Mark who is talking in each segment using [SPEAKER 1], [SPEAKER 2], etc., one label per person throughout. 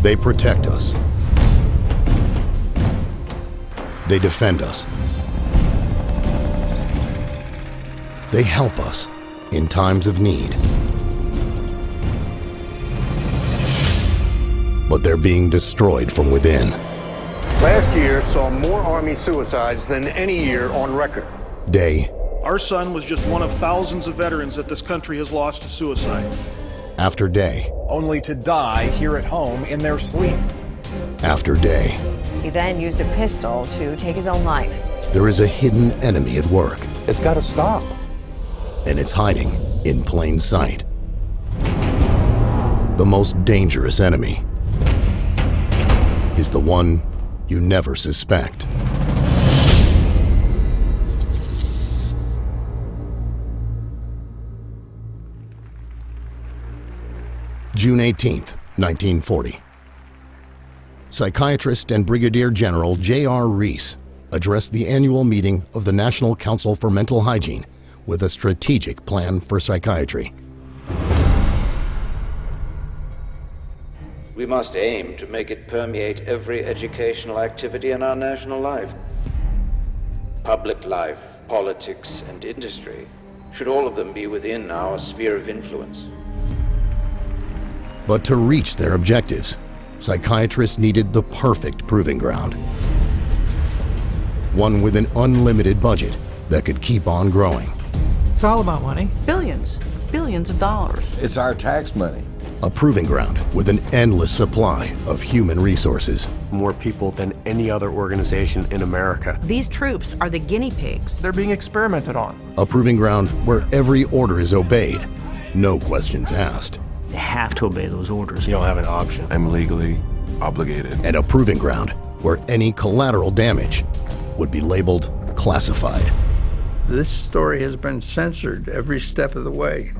[SPEAKER 1] They protect us. They defend us. They help us in times of need. But they're being destroyed from within.
[SPEAKER 2] Last year saw more Army suicides than any year on record.
[SPEAKER 1] Day
[SPEAKER 3] Our son was just one of thousands of veterans that this country has lost to suicide.
[SPEAKER 1] after day
[SPEAKER 4] only to die here at home in their sleep.
[SPEAKER 1] after day.
[SPEAKER 5] He then used a pistol to take his own life.
[SPEAKER 1] There is a hidden enemy at work,
[SPEAKER 6] It's got to stop.
[SPEAKER 1] and it's hiding in plain sight. The most dangerous enemy is the one you never suspect. June 18th, 1940. Psychiatrist and Brigadier General J.R. Rees addressed the annual meeting of the National Council for Mental Hygiene with a strategic plan for psychiatry.
[SPEAKER 7] We must aim to make it permeate every educational activity in our national life. Public life, politics, and industry should all of them be within our sphere of influence.
[SPEAKER 1] But to reach their objectives, psychiatrists needed the perfect proving ground. One with an unlimited budget that could keep on growing.
[SPEAKER 8] It's all about money.
[SPEAKER 9] Billions of dollars.
[SPEAKER 6] It's our tax money.
[SPEAKER 1] A proving ground with an endless supply of human resources.
[SPEAKER 2] More people than any other organization in America.
[SPEAKER 9] These troops are the guinea pigs.
[SPEAKER 4] They're being experimented on.
[SPEAKER 1] A proving ground where every order is obeyed, no questions asked.
[SPEAKER 8] They have to obey those orders.
[SPEAKER 10] You don't have an option.
[SPEAKER 11] I'm legally obligated.
[SPEAKER 1] And a proving ground where any collateral damage would be labeled classified.
[SPEAKER 12] This story has been censored every step of the way.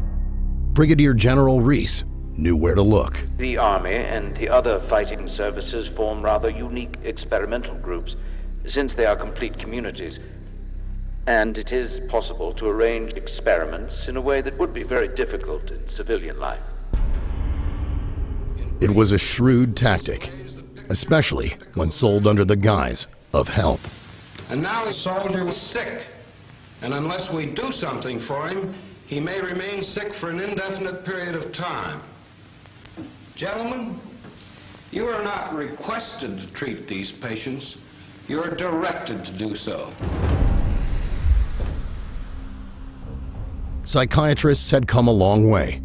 [SPEAKER 1] Brigadier General Rees knew where to look.
[SPEAKER 7] The Army and the other fighting services form rather unique experimental groups, since they are complete communities. And it is possible to arrange experiments in a way that would be very difficult in civilian life.
[SPEAKER 1] It was a shrewd tactic, especially when sold under the guise of help.
[SPEAKER 13] And now his soldier was sick, and unless we do something for him, he may remain sick for an indefinite period of time. Gentlemen, you are not requested to treat these patients. You are directed to do so.
[SPEAKER 1] Psychiatrists had come a long way.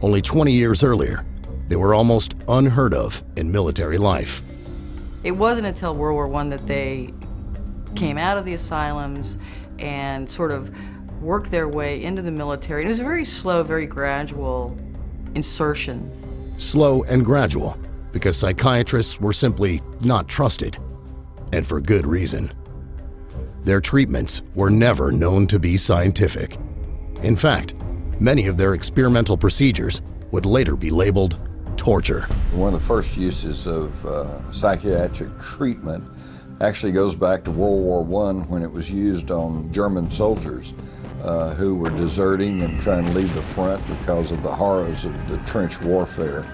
[SPEAKER 1] Only 20 years earlier, they were almost unheard of in military life.
[SPEAKER 9] It wasn't until World War I that they came out of the asylums and sort of worked their way into the military. And it was a very slow, very gradual insertion.
[SPEAKER 1] Slow and gradual, because psychiatrists were simply not trusted, and for good reason. Their treatments were never known to be scientific. In fact, many of their experimental procedures would later be labeled torture.
[SPEAKER 6] One of the first uses of psychiatric treatment actually goes back to World War I, when it was used on German soldiers who were deserting and trying to leave the front because of the horrors of the trench warfare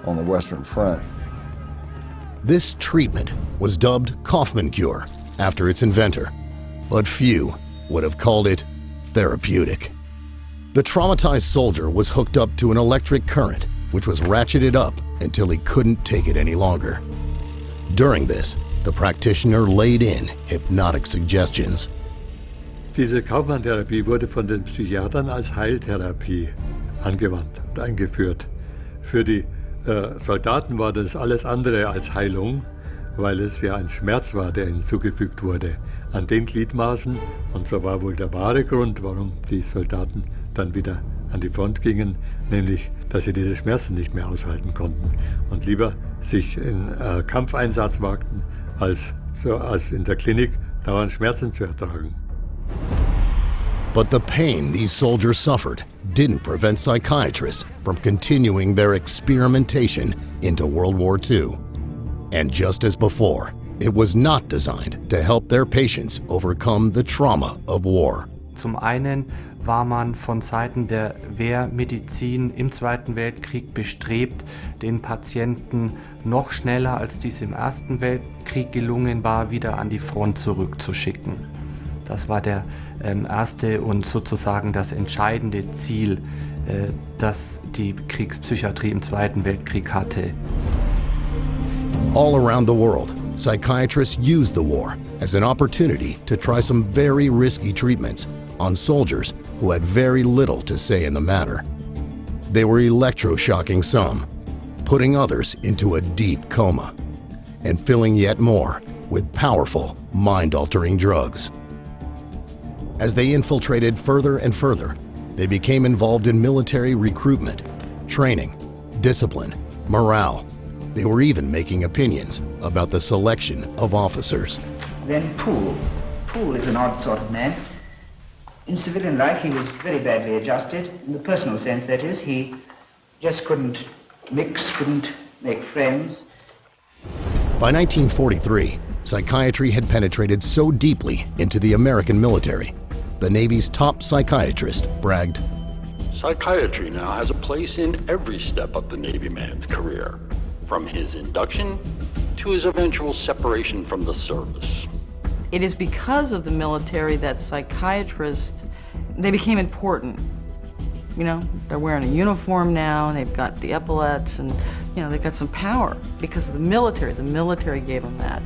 [SPEAKER 6] on the Western Front.
[SPEAKER 1] This treatment was dubbed Kaufman cure after its inventor, but few would have called it therapeutic. The traumatized soldier was hooked up to an electric current, which was ratcheted up until he couldn't take it any longer. During this, the practitioner laid in hypnotic suggestions.
[SPEAKER 14] Diese Kaufmann-Therapie wurde von den Psychiatern als Heiltherapie angewandt und eingeführt. Für die Soldaten war das alles andere als Heilung, weil es ja ein Schmerz war, der ihnen zugefügt wurde an den Gliedmaßen. Und so war wohl der wahre Grund, warum die Soldaten dann wieder an die Front gingen, nämlich, dass sie diese Schmerzen nicht mehr aushalten konnten und lieber sich in Kampfeinsatz wagten, als in der Klinik dauernd Schmerzen zu ertragen.
[SPEAKER 1] But the pain these soldiers suffered didn't prevent psychiatrists from continuing their experimentation into World War II. And just as before, it was not designed to help their patients overcome the trauma of war.
[SPEAKER 10] Zum einen war man von Seiten der Wehrmedizin im Zweiten Weltkrieg bestrebt, den Patienten noch schneller, als dies im Ersten Weltkrieg gelungen war, wieder an die Front zurückzuschicken. Das war der erste und sozusagen das entscheidende Ziel, das die Kriegspsychiatrie im Zweiten Weltkrieg hatte.
[SPEAKER 1] All around the world, psychiatrists used the war as an opportunity to try some very risky treatments on soldiers who had very little to say in the matter. They were electroshocking some, putting others into a deep coma, and filling yet more with powerful, mind-altering drugs. As they infiltrated further and further, they became involved in military recruitment, training, discipline, morale. They were even making opinions about the selection of officers.
[SPEAKER 15] Then Poole is an odd sort of man. In civilian life, he was very badly adjusted. In the personal sense, that is, he just couldn't mix, couldn't make friends.
[SPEAKER 1] By 1943, psychiatry had penetrated so deeply into the American military, the Navy's top psychiatrist bragged,
[SPEAKER 16] "Psychiatry now has a place in every step of the Navy man's career, from his induction to his eventual separation from the service."
[SPEAKER 9] It is because of the military that psychiatrists, they became important. You know, they're wearing a uniform now, and they've got the epaulets, and, you know, they've got some power because of the military. The military gave them that.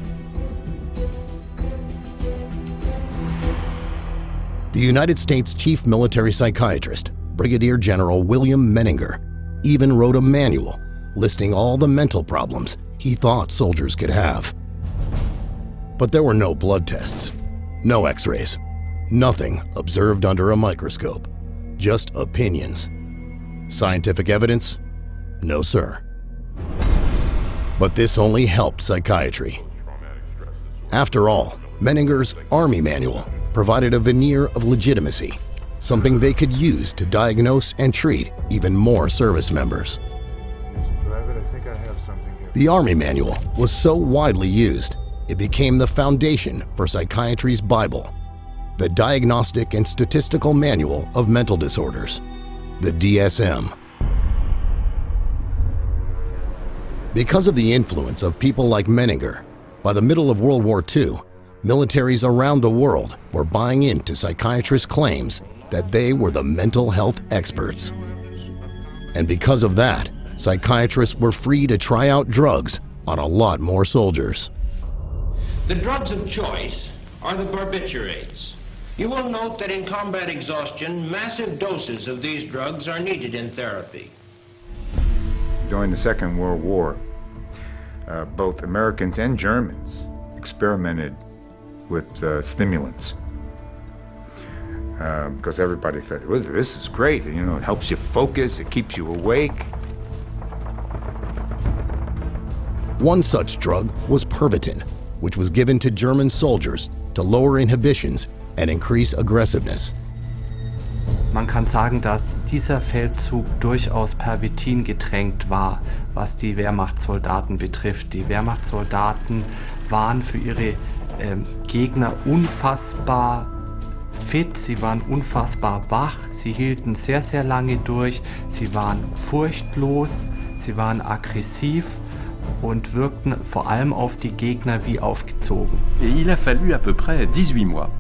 [SPEAKER 1] The United States Chief Military Psychiatrist, Brigadier General William Menninger, even wrote a manual listing all the mental problems he thought soldiers could have. But there were no blood tests, no x-rays, nothing observed under a microscope, just opinions. Scientific evidence? No, sir. But this only helped psychiatry. After all, Menninger's Army Manual provided a veneer of legitimacy, something they could use to diagnose and treat even more service members. The Army Manual was so widely used, it became the foundation for psychiatry's Bible, the Diagnostic and Statistical Manual of Mental Disorders, the DSM. Because of the influence of people like Menninger, by the middle of World War II, militaries around the world were buying into psychiatrists' claims that they were the mental health experts. And because of that, psychiatrists were free to try out drugs on a lot more soldiers.
[SPEAKER 13] The drugs of choice are the barbiturates. You will note that in combat exhaustion, massive doses of these drugs are needed in therapy.
[SPEAKER 17] During the Second World War, both Americans and Germans experimented with stimulants because everybody thought, well, this is great, you know, it helps you focus, it keeps you awake.
[SPEAKER 1] One such drug was Pervitin, which was given to German soldiers to lower inhibitions and increase aggressiveness.
[SPEAKER 10] Man kann sagen, dass dieser Feldzug durchaus Pervitin getränkt war, was die Wehrmachtssoldaten betrifft. Die Wehrmachtssoldaten waren für ihre Gegner unfassbar fit, sie waren unfassbar wach, sie hielten sehr, sehr lange durch, sie waren furchtlos, sie waren aggressiv und wirkten vor allem auf die Gegner wie aufgezogen.
[SPEAKER 18] Et il a fallu à peu près 18 mois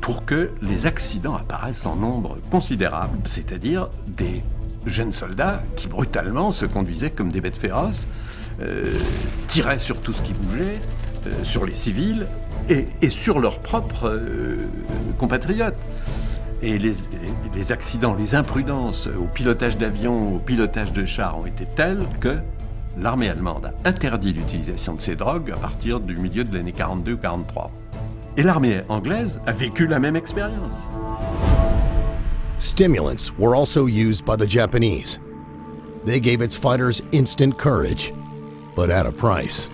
[SPEAKER 18] pour que les accidents apparaissent en nombre considérable, c'est-à-dire des jeunes soldats qui brutalement se conduisaient comme des bêtes féroces, tiraient sur tout ce qui bougeait, sur les civils et sur leurs propres compatriotes. Et les accidents, les imprudences au pilotage d'avions, au pilotage de chars ont été tels que l'armée allemande a interdit l'utilisation de ces drogues à partir du milieu de l'année 42-43. Et l'armée anglaise a vécu la même expérience.
[SPEAKER 1] Stimulants were also used by the Japanese. They gave its fighters instant courage, but at a price.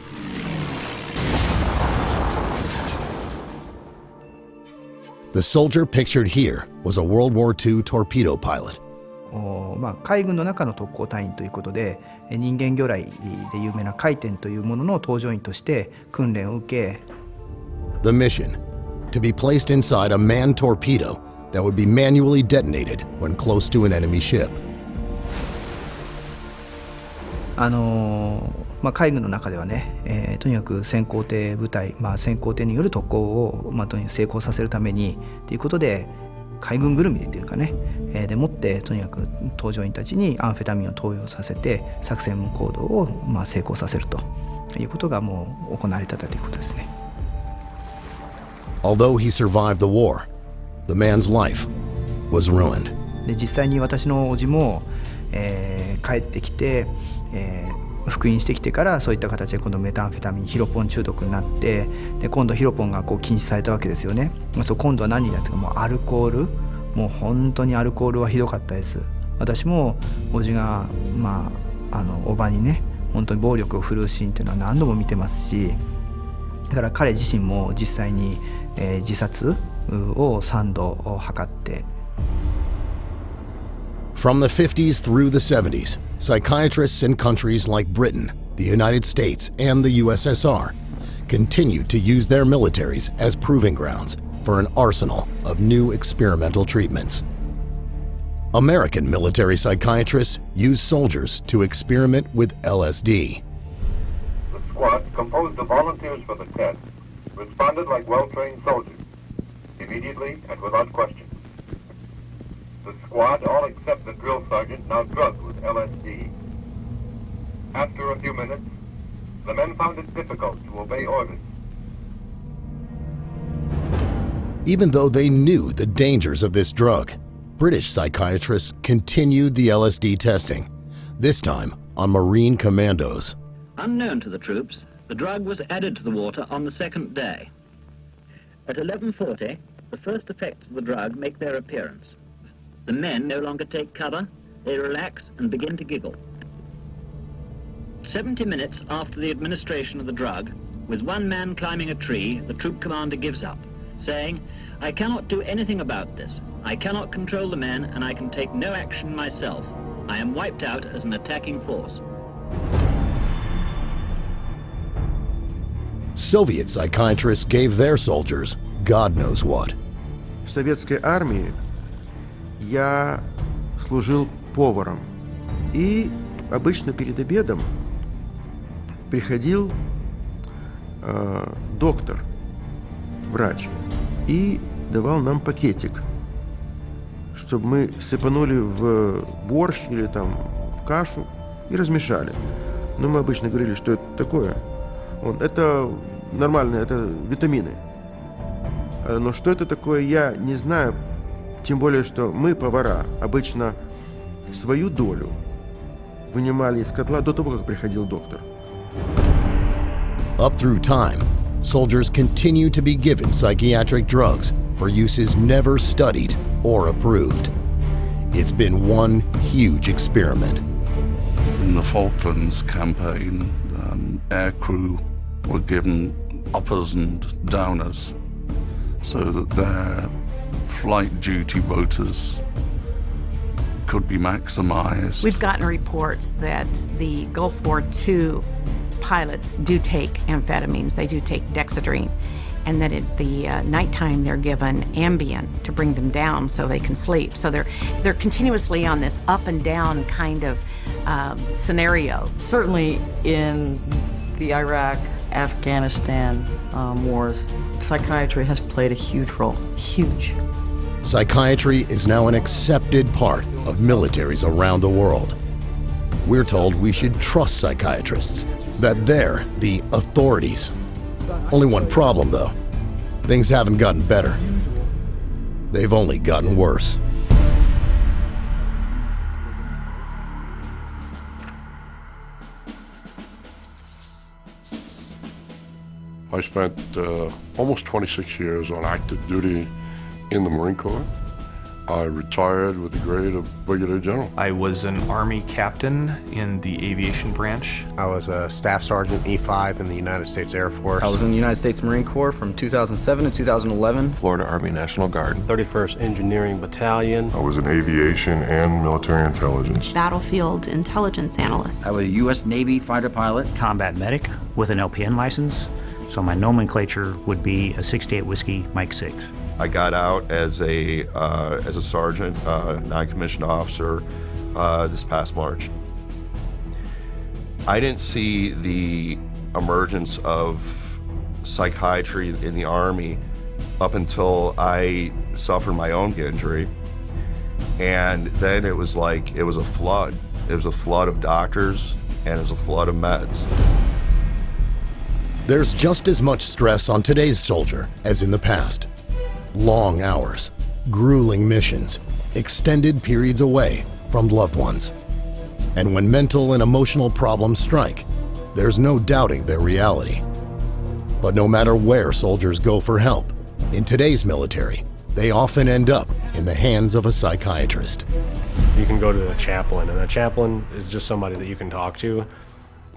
[SPEAKER 1] The soldier pictured here was a World War II torpedo pilot.
[SPEAKER 19] 海軍の中の特攻隊員ということで、人間魚雷で有名な回天というものの搭乗員として訓練を受け、
[SPEAKER 1] The mission, to be placed inside a manned torpedo that would be manually detonated when close to an enemy ship.
[SPEAKER 19] 海軍の中ではね、とにかく先行艇部隊、先行艇による特攻を、とにかく成功させるためにということで、海軍ぐるみでっていうかね、でもってとにかく搭乗員たちにアンフェタミンを投与させて作戦行動を成功させるということがもう行われてたということですね。
[SPEAKER 1] Although he survived the war, the man's life was ruined.
[SPEAKER 19] で実際に私の叔父も、帰ってきて、復員してきてからそういった形で今度メタンフェタミンヒロポン中毒になって、で今度ヒロポンが禁止されたわけですよね。今度は何になってかもうアルコール、もう本当にアルコールはひどかったです。私も叔父が叔母にね本当に暴力を振るうシーンっていうのは何度も見てますし、だから彼自身も実際に、自殺を3度図って。
[SPEAKER 1] From the 50s through the 70s, psychiatrists in countries like Britain, the United States, and the USSR continued to use their militaries as proving grounds for an arsenal of new experimental treatments. American military psychiatrists used soldiers to experiment with LSD.
[SPEAKER 20] The squad, composed of volunteers for the test, responded like well-trained soldiers, immediately and without question. The squad, all except the drill sergeant, now drugged with LSD. After a few minutes, the men found it difficult to obey orders.
[SPEAKER 1] Even though they knew the dangers of this drug, British psychiatrists continued the LSD testing, this time on Marine commandos.
[SPEAKER 21] Unknown to the troops, the drug was added to the water on the second day. At 11:40, the first effects of the drug make their appearance. The men no longer take cover, they relax and begin to giggle. 70 minutes after the administration of the drug, with one man climbing a tree, the troop commander gives up, saying, "I cannot do anything about this. I cannot control the men and I can take no action myself. I am wiped out as an attacking force."
[SPEAKER 1] Soviet psychiatrists gave their soldiers God knows what.
[SPEAKER 22] В советской армии я служил поваром, и обычно перед обедом приходил доктор, врач, и давал нам пакетик, чтобы мы сыпанули в борщ или там в кашу и размешали. Но мы обычно говорили, что это такое. Это нормально, это витамины. Но что это такое, я не знаю. Тем более, что мы, повара, обычно свою долю вынимали из котла до того, как приходил доктор.
[SPEAKER 1] Up through time, soldiers continue to be given psychiatric drugs for uses never studied or approved. It's been one huge experiment.
[SPEAKER 23] In the Falklands campaign, air crew were given uppers and downers so that their flight duty rotas could be maximized.
[SPEAKER 24] We've gotten reports that the Gulf War II pilots do take amphetamines, they do take dexedrine, and that at the nighttime they're given Ambien to bring them down so they can sleep. So they're continuously on this up and down kind of scenario.
[SPEAKER 9] Certainly in the Iraq, Afghanistan wars, psychiatry has played a huge role, huge.
[SPEAKER 1] Psychiatry is now an accepted part of militaries around the world. We're told we should trust psychiatrists, that they're the authorities. Only one problem, though. Things haven't gotten better. They've only gotten worse.
[SPEAKER 11] I spent almost 26 years on active duty in the Marine Corps. I retired with the grade of Brigadier General.
[SPEAKER 4] I was an Army captain in the aviation branch.
[SPEAKER 25] I was a Staff Sergeant E5 in the United States Air Force.
[SPEAKER 26] I was in the United States Marine Corps from 2007 to 2011.
[SPEAKER 11] Florida Army National Guard.
[SPEAKER 27] 31st Engineering Battalion.
[SPEAKER 11] I was in aviation and military intelligence.
[SPEAKER 28] Battlefield intelligence analyst.
[SPEAKER 29] I was a U.S. Navy fighter pilot.
[SPEAKER 8] Combat medic with an LPN license. So my nomenclature would be a 68 Whiskey Mike 6.
[SPEAKER 2] I got out as a sergeant, non-commissioned officer, this past March. I didn't see the emergence of psychiatry in the Army up until I suffered my own injury. And then it was like, it was a flood. It was a flood of doctors, and it was a flood of meds.
[SPEAKER 1] There's just as much stress on today's soldier as in the past. Long hours, grueling missions, extended periods away from loved ones. And when mental and emotional problems strike, there's no doubting their reality. But no matter where soldiers go for help, in today's military, they often end up in the hands of a psychiatrist.
[SPEAKER 27] You can go to a chaplain, and a chaplain is just somebody that you can talk to.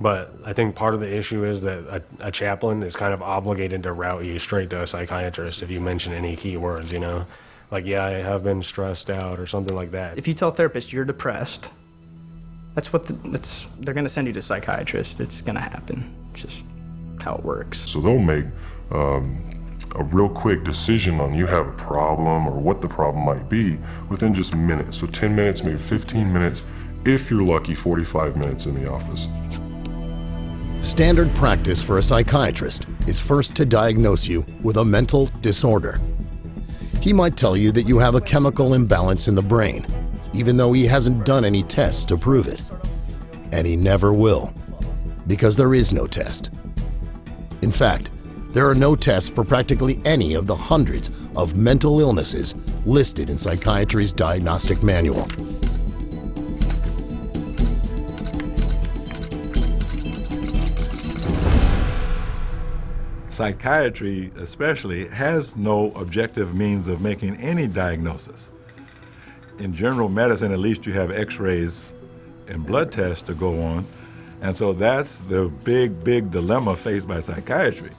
[SPEAKER 27] But I think part of the issue is that a chaplain is kind of obligated to route you straight to a psychiatrist if you mention any key words, you know? Like, yeah, I have been stressed out or something like that.
[SPEAKER 8] If you tell a therapist you're depressed, they're going to send you to a psychiatrist. It's going to happen. It's just how it works.
[SPEAKER 3] So they'll make a real quick decision on you have a problem or what the problem might be within just minutes. So 10 minutes, maybe 15 minutes, if you're lucky, 45 minutes in the office.
[SPEAKER 1] Standard practice for a psychiatrist is first to diagnose you with a mental disorder. He might tell you that you have a chemical imbalance in the brain, even though he hasn't done any tests to prove it. And he never will, because there is no test. In fact, there are no tests for practically any of the hundreds of mental illnesses listed in psychiatry's diagnostic manual.
[SPEAKER 5] Psychiatry, especially, has no objective means of making any diagnosis. In general medicine, at least you have x-rays and blood tests to go on, and so that's the big dilemma faced by psychiatry.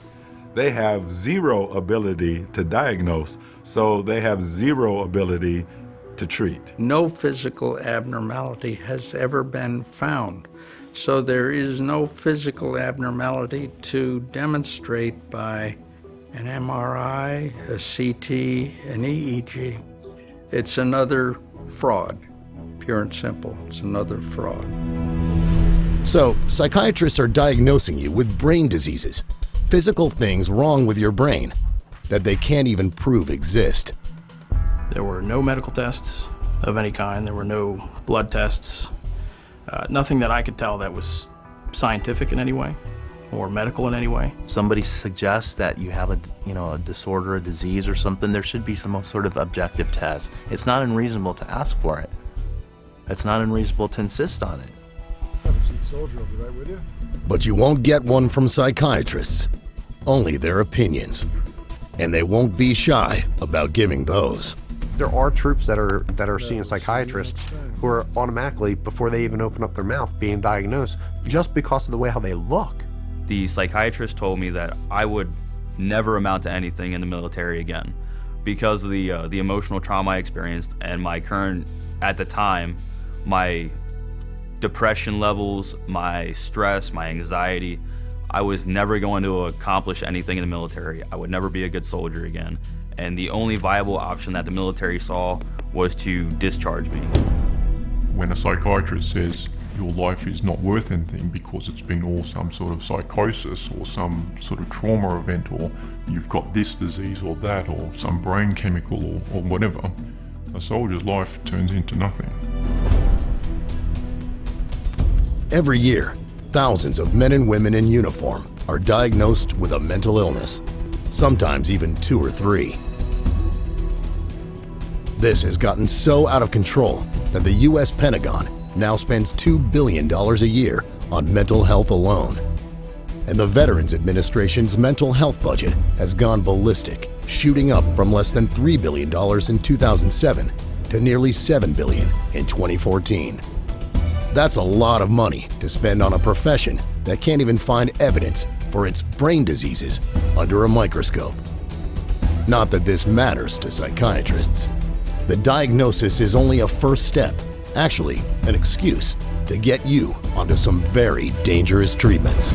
[SPEAKER 5] They have zero ability to diagnose, so they have zero ability to treat.
[SPEAKER 6] No physical abnormality has ever been found. So there is no physical abnormality to demonstrate by an MRI, a CT, an EEG. It's another fraud, pure and simple. It's another fraud.
[SPEAKER 1] So, psychiatrists are diagnosing you with brain diseases, physical things wrong with your brain that they can't even prove exist.
[SPEAKER 8] There were no medical tests of any kind. There were no blood tests. Nothing that I could tell that was scientific in any way or medical in any way.
[SPEAKER 7] If somebody suggests that you have a disorder, a disease or something, there should be some sort of objective test. It's not unreasonable to ask for it. It's not unreasonable to insist on it.
[SPEAKER 3] Soldier, I'll be right with you.
[SPEAKER 1] But you won't get one from psychiatrists, only their opinions. And they won't be shy about giving those.
[SPEAKER 25] There are troops that are seeing psychiatrists who are automatically, before they even open up their mouth, being diagnosed just because of the way how they look.
[SPEAKER 12] The psychiatrist told me that I would never amount to anything in the military again because of the emotional trauma I experienced and my current, at the time, my depression levels, my stress, my anxiety. I was never going to accomplish anything in the military. I would never be a good soldier again. And the only viable option that the military saw was to discharge me.
[SPEAKER 3] When a psychiatrist says your life is not worth anything because it's been all some sort of psychosis or some sort of trauma event, or you've got this disease or that, or some brain chemical or whatever, a soldier's life turns into nothing.
[SPEAKER 1] Every year, thousands of men and women in uniform are diagnosed with a mental illness, sometimes even 2 or 3. This has gotten so out of control that the U.S. Pentagon now spends $2 billion a year on mental health alone. And the Veterans Administration's mental health budget has gone ballistic, shooting up from less than $3 billion in 2007 to nearly $7 billion in 2014. That's a lot of money to spend on a profession that can't even find evidence for its brain diseases under a microscope. Not that this matters to psychiatrists. The diagnosis is only a first step, actually an excuse to get you onto some very dangerous treatments.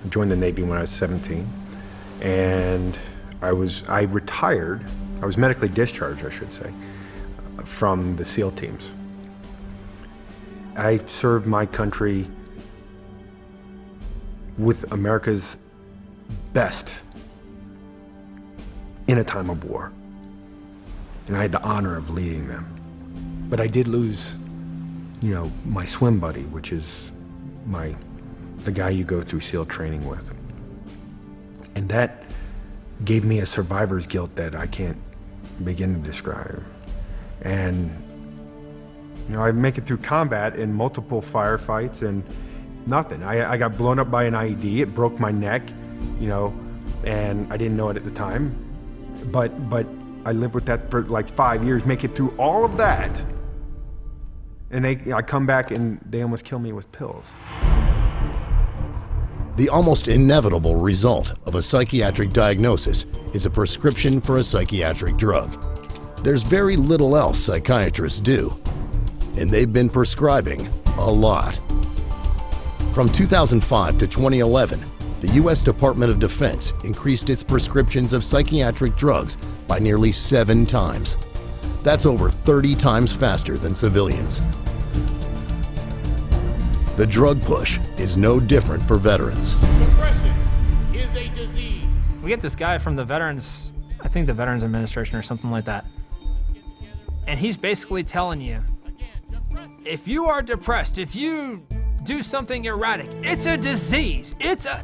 [SPEAKER 10] I joined the Navy when I was 17, and I retired. I was medically discharged, I should say, from the SEAL teams. I served my country with America's best in a time of war, and I had the honor of leading them. But I did lose, you know, my swim buddy, which is the guy you go through SEAL training with. And that gave me a survivor's guilt that I can't begin to describe. And, you know, I make it through combat in multiple firefights and nothing. I got blown up by an IED, it broke my neck, you know, and I didn't know it at the time. But I lived with that for like 5 years, make it through all of that. And I come back and they almost kill me with pills.
[SPEAKER 1] The almost inevitable result of a psychiatric diagnosis is a prescription for a psychiatric drug. There's very little else psychiatrists do, and they've been prescribing a lot. From 2005 to 2011, the U.S. Department of Defense increased its prescriptions of psychiatric drugs by nearly 7 times. That's over 30 times faster than civilians. The drug push is no different for veterans.
[SPEAKER 13] Depression is a disease.
[SPEAKER 14] We get this guy from the Veterans, I think the Veterans Administration or something like that. And he's basically telling you, if you are depressed, if you do something erratic, it's a disease.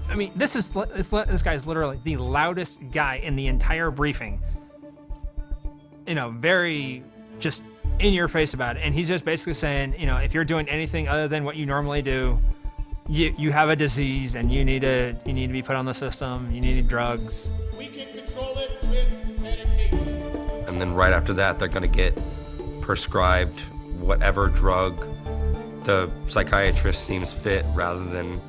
[SPEAKER 14] I mean, this guy's literally the loudest guy in the entire briefing. You know, very just in your face about it. And he's just basically saying, you know, if you're doing anything other than what you normally do, you have a disease and you need to be put on the system, you need drugs.
[SPEAKER 13] We can control it with medication.
[SPEAKER 15] And then right after that, they're gonna get prescribed whatever drug the psychiatrist seems fit rather than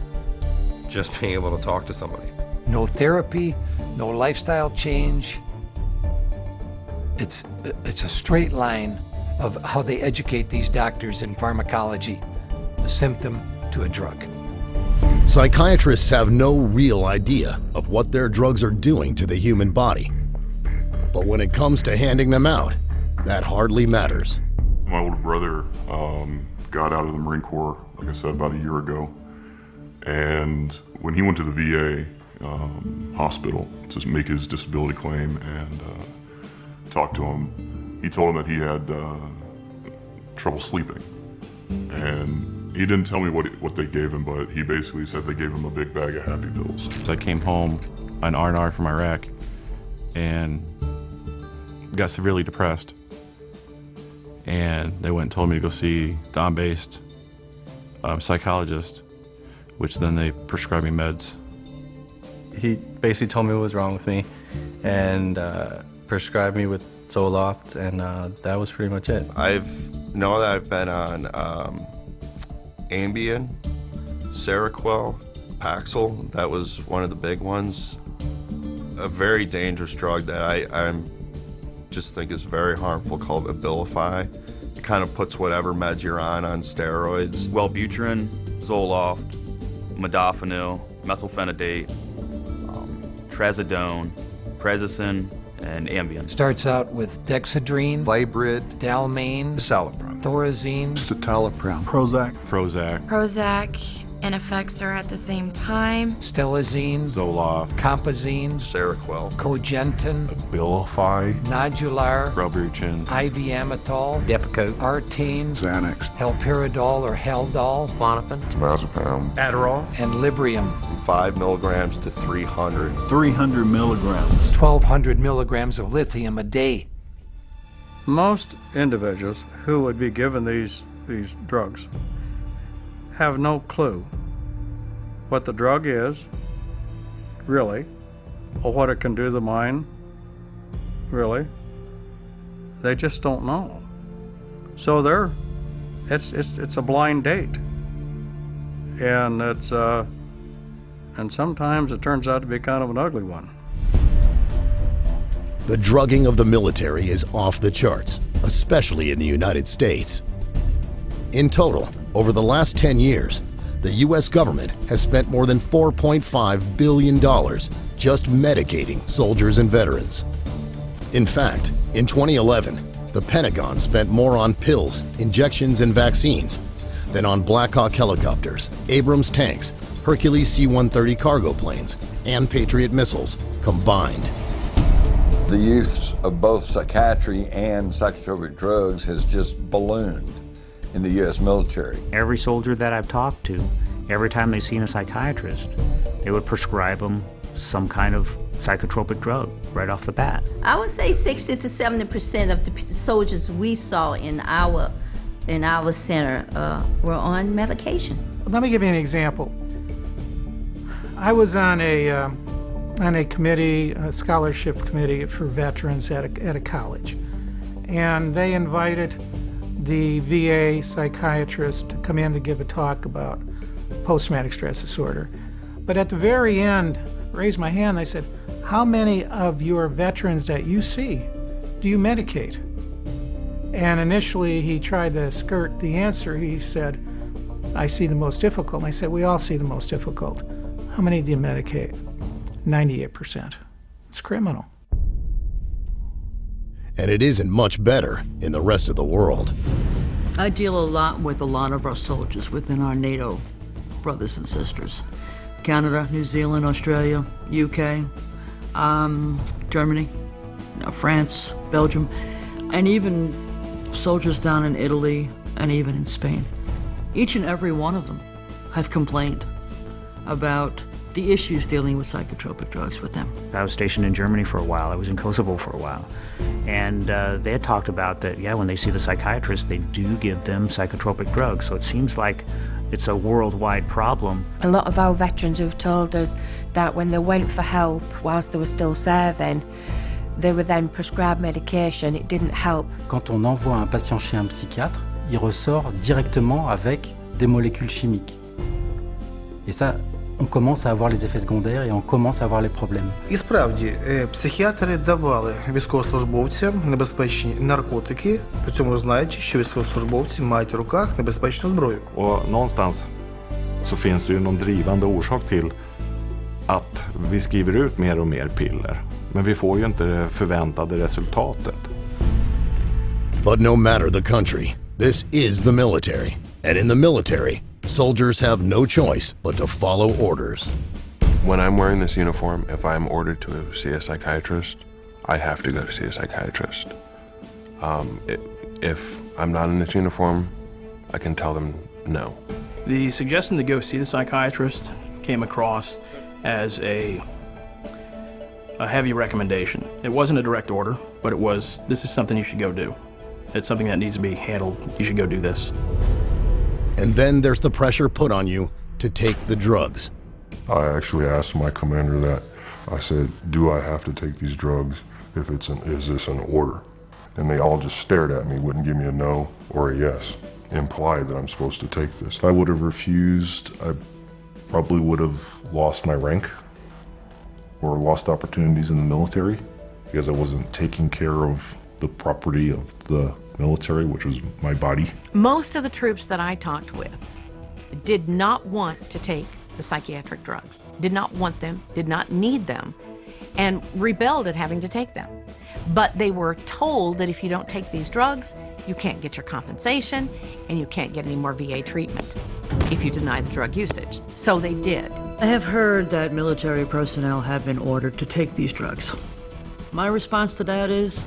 [SPEAKER 15] just being able to talk to somebody.
[SPEAKER 16] No therapy, no lifestyle change. It's a straight line of how they educate these doctors in pharmacology, a symptom to a drug.
[SPEAKER 1] Psychiatrists have no real idea of what their drugs are doing to the human body. But when it comes to handing them out, that hardly matters.
[SPEAKER 3] My older brother got out of the Marine Corps, like I said, about a year ago. And when he went to the VA hospital to make his disability claim and talked to him, he told him that he had trouble sleeping. And he didn't tell me what they gave him, but he basically said they gave him a big bag of happy pills.
[SPEAKER 17] So I came home on R&R from Iraq and got severely depressed. And they went and told me to go see the on-based psychologist, which then they prescribed me meds.
[SPEAKER 26] He basically told me what was wrong with me and prescribed me with Zoloft, and that was pretty much it.
[SPEAKER 2] I've been on Ambien, Seroquel, Paxil. That was one of the big ones. A very dangerous drug that I just think is very harmful, called Abilify. It kind of puts whatever meds you're on steroids.
[SPEAKER 12] Wellbutrin, Zoloft, modafinil, methylphenidate, trazodone, Prazosin, and Ambien.
[SPEAKER 16] Starts out with Dexedrine,
[SPEAKER 18] Vibrid,
[SPEAKER 16] Dalmane,
[SPEAKER 18] Citalopram,
[SPEAKER 16] Thorazine,
[SPEAKER 18] Citalopram,
[SPEAKER 17] Prozac,
[SPEAKER 19] and effects are at the same time.
[SPEAKER 16] Stelazine,
[SPEAKER 17] Zoloft,
[SPEAKER 16] Compazine,
[SPEAKER 2] Seroquel,
[SPEAKER 16] Cogentin,
[SPEAKER 17] Abilify,
[SPEAKER 16] Nodular,
[SPEAKER 17] Wellbutrin,
[SPEAKER 16] Iviamitol,
[SPEAKER 26] Depakote,
[SPEAKER 16] Artane,
[SPEAKER 18] Xanax,
[SPEAKER 16] Halperidol or Haldol,
[SPEAKER 26] Klonopin,
[SPEAKER 17] Diazepam,
[SPEAKER 18] Adderall,
[SPEAKER 16] and Librium.
[SPEAKER 2] 5 milligrams to 300.
[SPEAKER 18] 300 milligrams.
[SPEAKER 16] 1,200 milligrams of lithium a day.
[SPEAKER 6] Most individuals who would be given these drugs have no clue what the drug is, really, or what it can do to the mind, really. They just don't know. So it's a blind date, and and sometimes it turns out to be kind of an ugly one.
[SPEAKER 1] The drugging of the military is off the charts, especially in the United States. In total, over the last 10 years, the U.S. government has spent more than $4.5 billion just medicating soldiers and veterans. In fact, in 2011, the Pentagon spent more on pills, injections, and vaccines than on Black Hawk helicopters, Abrams tanks, Hercules C-130 cargo planes, and Patriot missiles combined.
[SPEAKER 4] The use of both psychiatry and psychotropic drugs has just ballooned in the U.S. military.
[SPEAKER 9] Every soldier that I've talked to, every time they've seen a psychiatrist, they would prescribe them some kind of psychotropic drug right off the bat.
[SPEAKER 11] I would say 60 to 70% of the soldiers we saw in our center were on medication.
[SPEAKER 20] Let me give you an example. I was on a committee, a scholarship committee for veterans at a college, and they invited the VA psychiatrist to come in to give a talk about post-traumatic stress disorder. But at the very end, I raised my hand, I said, how many of your veterans that you see do you medicate? And initially he tried to skirt the answer. He said, I see the most difficult. And I said, we all see the most difficult. How many do you medicate? 98%. It's criminal.
[SPEAKER 1] And it isn't much better in the rest of the world.
[SPEAKER 21] I deal a lot with a lot of our soldiers within our NATO brothers and sisters. Canada, New Zealand, Australia, UK, Germany, France, Belgium, and even soldiers down in Italy and even in Spain. Each and every one of them have complained about the issues dealing with psychotropic drugs with them.
[SPEAKER 9] I was stationed in Germany for a while. I was in Kosovo for a while. And they had talked about that, yeah, when they see the psychiatrist, they do give them psychotropic drugs. So it seems like it's a worldwide problem.
[SPEAKER 22] A lot of our veterans who've told us that when they went for help whilst they were still serving, they were then prescribed medication. It didn't help.
[SPEAKER 23] Quand on envoie un patient chez un psychiatre, il ressort directement avec des molécules chimiques. Et ça, on commence à avoir les effets secondaires et on commence à avoir les problèmes.
[SPEAKER 24] І справді, психіатри давали військовослужбовцям небезпечні наркотики, при цьому знаючи, що військовослужбовці мають в руках небезпечну зброю.
[SPEAKER 28] Och någonstans så finns det ju någon drivande orsak till att vi skriver ut mer och mer piller. Men vi får ju inte det förväntade resultatet.
[SPEAKER 1] But no matter the country, this is the military. And in the military, soldiers have no choice but to follow orders.
[SPEAKER 30] When I'm wearing this uniform, if I'm ordered to see a psychiatrist, I have to go to see a psychiatrist. If I'm not in this uniform, I can tell them no.
[SPEAKER 8] The suggestion to go see the psychiatrist came across as a heavy recommendation. It wasn't a direct order, but it was, this is something you should go do. It's something that needs to be handled. You should go do this.
[SPEAKER 1] And then there's the pressure put on you to take the drugs.
[SPEAKER 31] I actually asked my commander that. I said, do I have to take these drugs if is this an order? And they all just stared at me, wouldn't give me a no or a yes, implied that I'm supposed to take this. If I would have refused, I probably would have lost my rank or lost opportunities in the military because I wasn't taking care of the property of the military, which was my body.
[SPEAKER 32] Most of the troops that I talked with did not want to take the psychiatric drugs, did not want them, did not need them, and rebelled at having to take them. But they were told that if you don't take these drugs, you can't get your compensation and you can't get any more VA treatment if you deny the drug usage. So they did.
[SPEAKER 21] I have heard that military personnel have been ordered to take these drugs. My response to that is,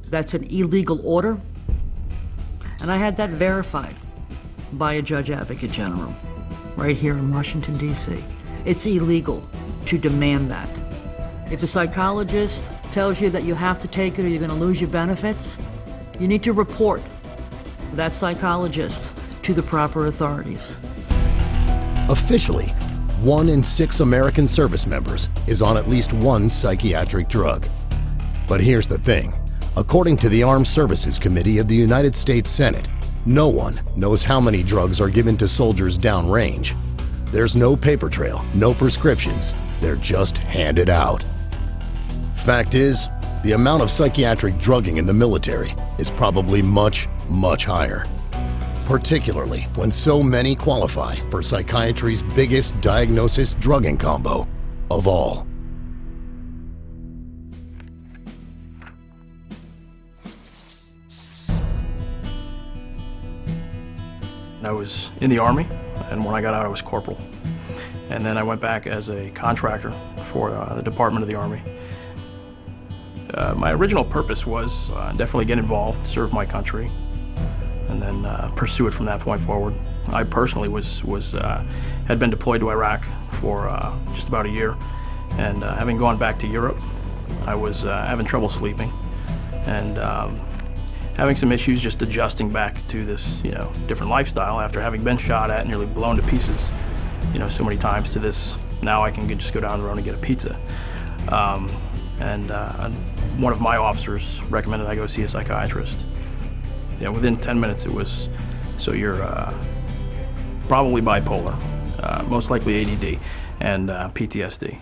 [SPEAKER 21] that's an illegal order, and I had that verified by a Judge Advocate General right here in Washington, D.C. It's illegal to demand that. If a psychologist tells you that you have to take it or you're going to lose your benefits, you need to report that psychologist to the proper authorities.
[SPEAKER 1] Officially, 1 in 6 American service members is on at least one psychiatric drug. But here's the thing. According to the Armed Services Committee of the United States Senate, no one knows how many drugs are given to soldiers downrange. There's no paper trail, no prescriptions. They're just handed out. Fact is, the amount of psychiatric drugging in the military is probably much, much higher. particularly when so many qualify for psychiatry's biggest diagnosis-drugging combo of all.
[SPEAKER 8] I was in the Army, and when I got out, I was corporal. And then I went back as a contractor for the Department of the Army. My original purpose was definitely get involved, serve my country, and then pursue it from that point forward. I personally had been deployed to Iraq for just about a year, and having gone back to Europe, I was having trouble sleeping, and having some issues just adjusting back to this, different lifestyle after having been shot at, nearly blown to pieces, so many times, to this, now I can just go down the road and get a pizza. And one of my officers recommended I go see a psychiatrist. Within 10 minutes it was, so you're probably bipolar, most likely ADD, and PTSD.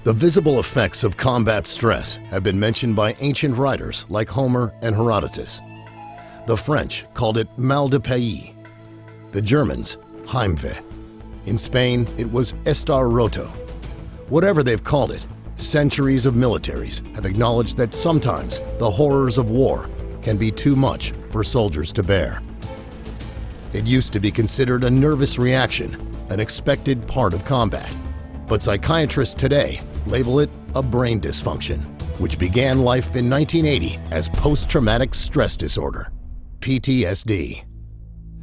[SPEAKER 1] The visible effects of combat stress have been mentioned by ancient writers like Homer and Herodotus. The French called it mal de pays. The Germans, Heimweh. In Spain, it was estar roto. Whatever they've called it, centuries of militaries have acknowledged that sometimes the horrors of war can be too much for soldiers to bear. It used to be considered a nervous reaction, an expected part of combat. But psychiatrists today label it a brain dysfunction, which began life in 1980 as post-traumatic stress disorder, PTSD.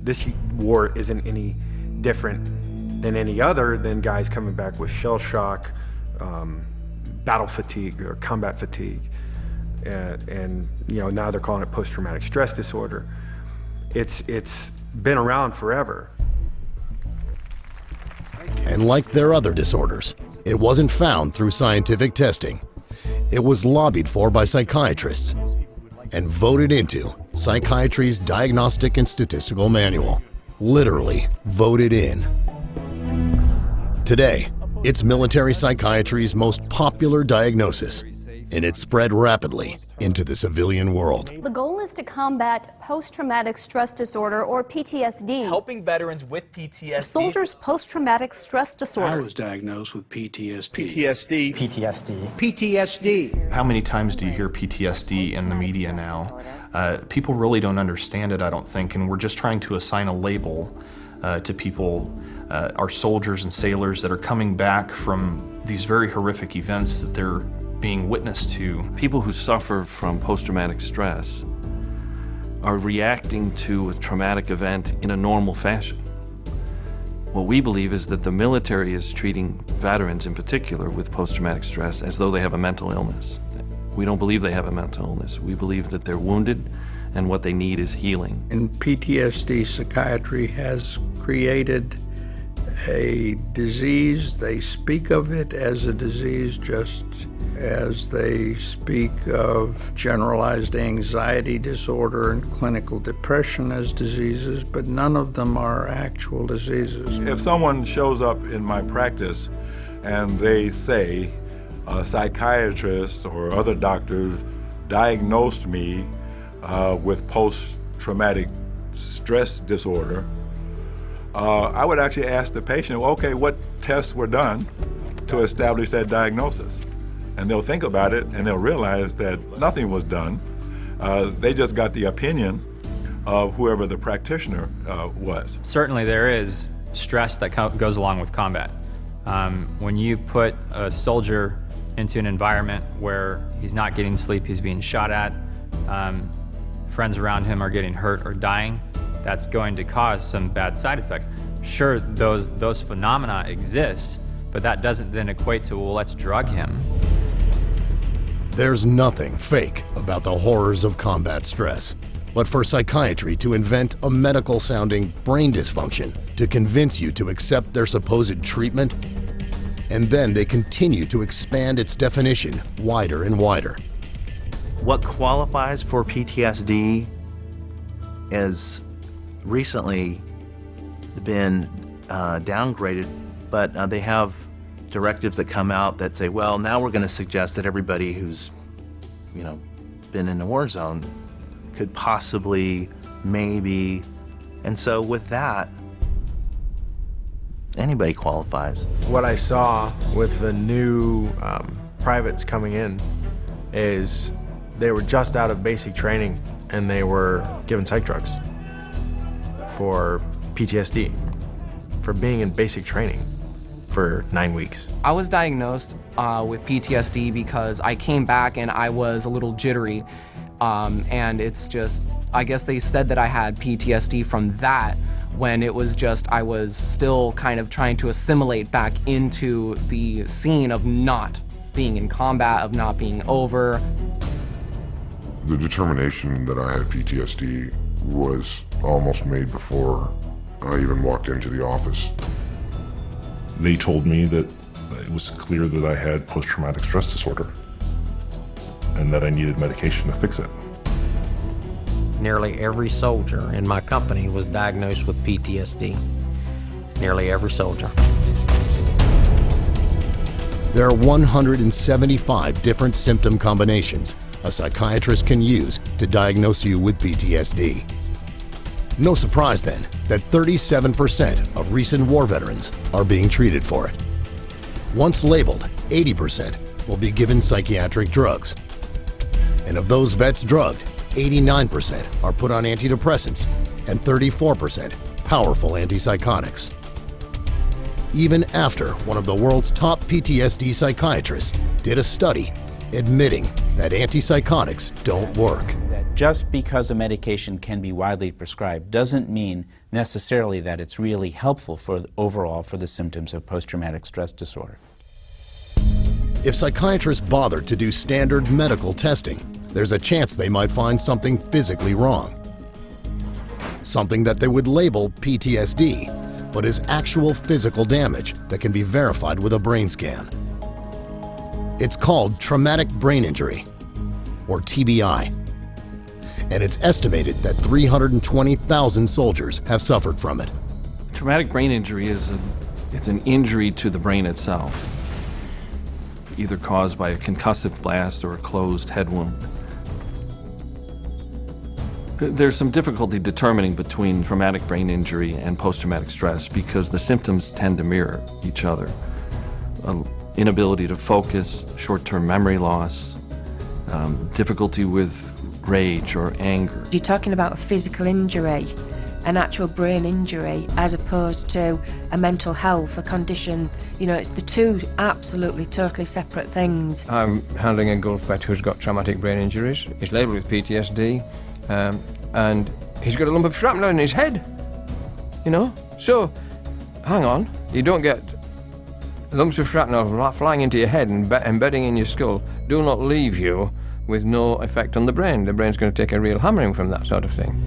[SPEAKER 3] This war isn't any different than any other than guys coming back with shell shock, battle fatigue or combat fatigue, and now they're calling it post-traumatic stress disorder. It's been around forever.
[SPEAKER 1] And like their other disorders, it wasn't found through scientific testing. It was lobbied for by psychiatrists and voted into Psychiatry's Diagnostic and Statistical Manual. Literally voted in. Today, it's military psychiatry's most popular diagnosis, and it spread rapidly into the civilian world.
[SPEAKER 5] The goal is to combat post-traumatic stress disorder, or PTSD.
[SPEAKER 7] Helping veterans with PTSD.
[SPEAKER 5] Soldiers' post-traumatic stress disorder.
[SPEAKER 10] I was diagnosed with PTSD.
[SPEAKER 7] PTSD.
[SPEAKER 12] How many times do you hear PTSD in the media now? People really don't understand it, I don't think, and we're just trying to assign a label to people, our soldiers and sailors that are coming back from these very horrific events that they're being witness to.
[SPEAKER 13] People who suffer from post-traumatic stress are reacting to a traumatic event in a normal fashion. What we believe is that the military is treating veterans in particular with post-traumatic stress as though they have a mental illness. We don't believe they have a mental illness. We believe that they're wounded and what they need is healing.
[SPEAKER 6] In PTSD, psychiatry has created a disease. They speak of it as a disease just as they speak of generalized anxiety disorder and clinical depression as diseases, but none of them are actual diseases.
[SPEAKER 14] If someone shows up in my practice and they say a psychiatrist or other doctors diagnosed me with post-traumatic stress disorder, I would actually ask the patient, okay, what tests were done to establish that diagnosis? And they'll think about it and they'll realize that nothing was done. They just got the opinion of whoever the practitioner was. Certainly there is stress that goes along with combat. When you put a soldier into an environment where he's not getting sleep, he's being shot at, friends around him are getting hurt or dying, that's going to cause some bad side effects. Sure, those phenomena exist, but that doesn't then equate to, well, let's drug him.
[SPEAKER 1] There's nothing fake about the horrors of combat stress. But for psychiatry to invent a medical-sounding brain dysfunction to convince you to accept their supposed treatment, and then they continue to expand its definition wider and wider.
[SPEAKER 15] What qualifies for PTSD has recently been downgraded, but they have directives that come out that say, well, now we're going to suggest that everybody who's, been in a war zone could possibly, maybe. And so with that, anybody qualifies.
[SPEAKER 3] What I saw with the new privates coming in is they were just out of basic training and they were given psych drugs for PTSD, for being in basic training for 9 weeks.
[SPEAKER 2] I was diagnosed with PTSD because I came back and I was a little jittery, and it's just, I guess they said that I had PTSD from that, when it was just I was still kind of trying to assimilate back into the scene of not being in combat, of not being over.
[SPEAKER 31] The determination that I had PTSD was almost made before I even walked into the office.
[SPEAKER 28] They told me that it was clear that I had post-traumatic stress disorder and that I needed medication to fix it.
[SPEAKER 4] Nearly every soldier in my company was diagnosed with PTSD. Nearly every soldier.
[SPEAKER 1] There are 175 different symptom combinations a psychiatrist can use to diagnose you with PTSD. No surprise then that 37% of recent war veterans are being treated for it. Once labeled, 80% will be given psychiatric drugs. And of those vets drugged, 89% are put on antidepressants and 34% powerful antipsychotics. Even after one of the world's top PTSD psychiatrists did a study admitting that antipsychotics don't work.
[SPEAKER 11] Just because a medication can be widely prescribed doesn't mean necessarily that it's really helpful for overall for the symptoms of post-traumatic stress disorder.
[SPEAKER 1] If psychiatrists bother to do standard medical testing, there's a chance they might find something physically wrong. Something that they would label PTSD, but is actual physical damage that can be verified with a brain scan. It's called traumatic brain injury, or TBI. And it's estimated that 320,000 soldiers have suffered from it.
[SPEAKER 13] Traumatic brain injury is an injury to the brain itself, either caused by a concussive blast or a closed head wound. There's some difficulty determining between traumatic brain injury and post-traumatic stress because the symptoms tend to mirror each other. Inability to focus, short-term memory loss, difficulty with rage or anger.
[SPEAKER 22] You're talking about a physical injury, an actual brain injury, as opposed to a mental health, a condition. You know, it's the two absolutely, totally separate things.
[SPEAKER 16] I'm handling a Gulf vet who's got traumatic brain injuries. He's labelled with PTSD, and he's got a lump of shrapnel in his head, you know? So, hang on, you don't get lumps of shrapnel flying into your head and embedding in your skull do not leave you with no effect on the brain. The brain's going to take a real hammering from that sort of thing.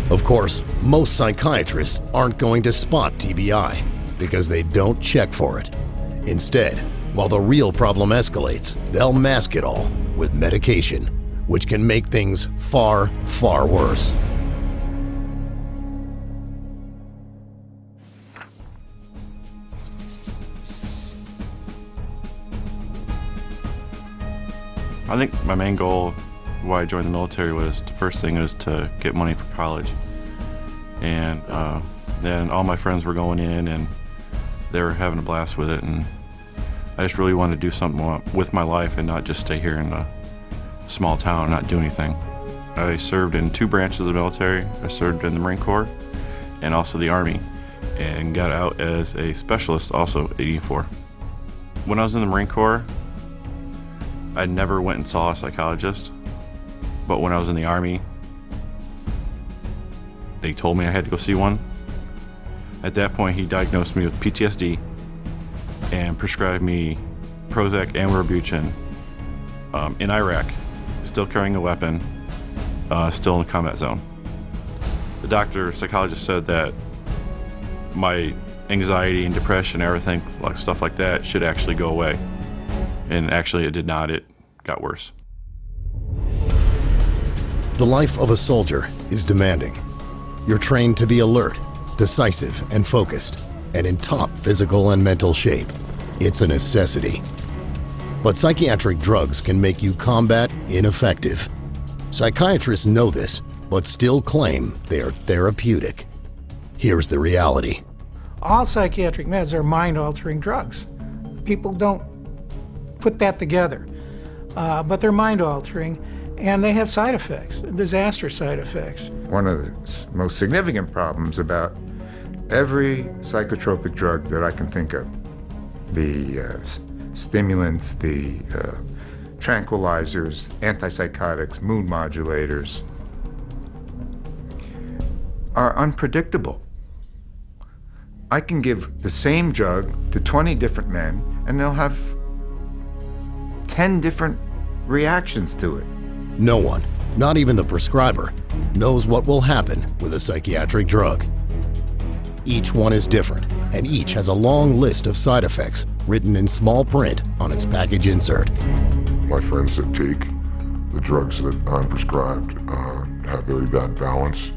[SPEAKER 1] Of course, most psychiatrists aren't going to spot TBI because they don't check for it. Instead, while the real problem escalates, they'll mask it all with medication, which can make things far, far worse.
[SPEAKER 28] I think my main goal why I joined the military was, the first thing is to get money for college. And then all my friends were going in and they were having a blast with it, and I just really wanted to do something with my life and not just stay here in a small town and not do anything. I served in 2 branches of the military. I served in the Marine Corps and also the Army, and got out as a specialist also at 84. When I was in the Marine Corps, I never went and saw a psychologist, but when I was in the Army, they told me I had to go see one. At that point, he diagnosed me with PTSD and prescribed me Prozac and Wellbutrin in Iraq, still carrying a weapon, still in the combat zone. The psychologist said that my anxiety and depression, everything, like stuff like that, should actually go away. And actually it did not, it got worse.
[SPEAKER 1] The life of a soldier is demanding. You're trained to be alert, decisive, and focused, and in top physical and mental shape. It's a necessity. But psychiatric drugs can make you combat ineffective. Psychiatrists know this but still claim they are therapeutic. Here's the reality.
[SPEAKER 9] All psychiatric meds are mind-altering drugs. People don't put that together, but they're mind-altering, and they have side effects, disaster side effects.
[SPEAKER 17] One of the most significant problems about every psychotropic drug that I can think of, the stimulants, the tranquilizers, antipsychotics, mood modulators, are unpredictable. I can give the same drug to 20 different men, and they'll have 10 different reactions to it.
[SPEAKER 1] No one, not even the prescriber, knows what will happen with a psychiatric drug. Each one is different, and each has a long list of side effects written in small print on its package insert.
[SPEAKER 31] My friends that take the drugs that I'm prescribed have very bad balance,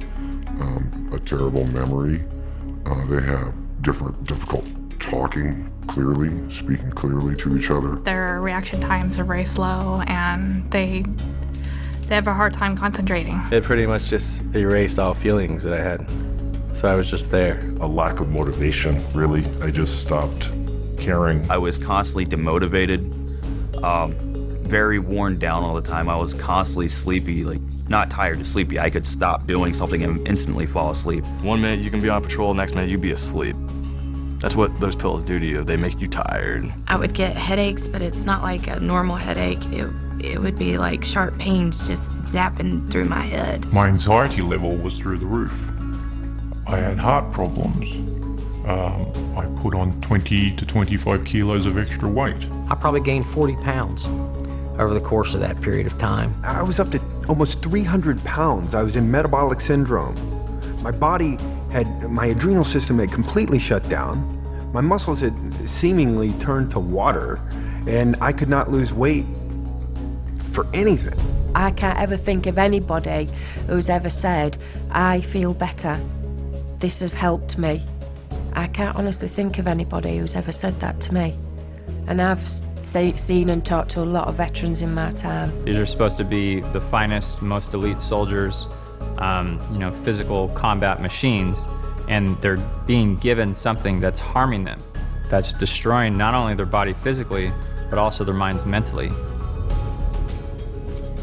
[SPEAKER 31] a terrible memory. They have difficult talking clearly, speaking clearly to each other.
[SPEAKER 18] Their reaction times are very slow, and they have a hard time concentrating.
[SPEAKER 19] It pretty much just erased all feelings that I had. So I was just there.
[SPEAKER 31] A lack of motivation, really. I just stopped caring.
[SPEAKER 20] I was constantly demotivated, very worn down all the time. I was constantly sleepy, like not tired, just sleepy. I could stop doing something and instantly fall asleep.
[SPEAKER 8] 1 minute you can be on patrol, next minute you'd be asleep. That's what those pills do to you. They make you tired.
[SPEAKER 23] I would get headaches, but it's not like a normal headache. It would be like sharp pains just zapping through my head.
[SPEAKER 24] My anxiety level was through the roof. I had heart problems. I put on 20 to 25 kilos of extra weight.
[SPEAKER 4] I probably gained 40 pounds over the course of that period of time.
[SPEAKER 3] I was up to almost 300 pounds. I was in metabolic syndrome. My body my adrenal system had completely shut down. My muscles had seemingly turned to water, and I could not lose weight for anything.
[SPEAKER 22] I can't ever think of anybody who's ever said, I feel better. This has helped me. I can't honestly think of anybody who's ever said that to me. And I've seen and talked to a lot of veterans in my time.
[SPEAKER 25] These are supposed to be the finest, most elite soldiers, physical combat machines, and they're being given something that's harming them, that's destroying not only their body physically, but also their minds mentally.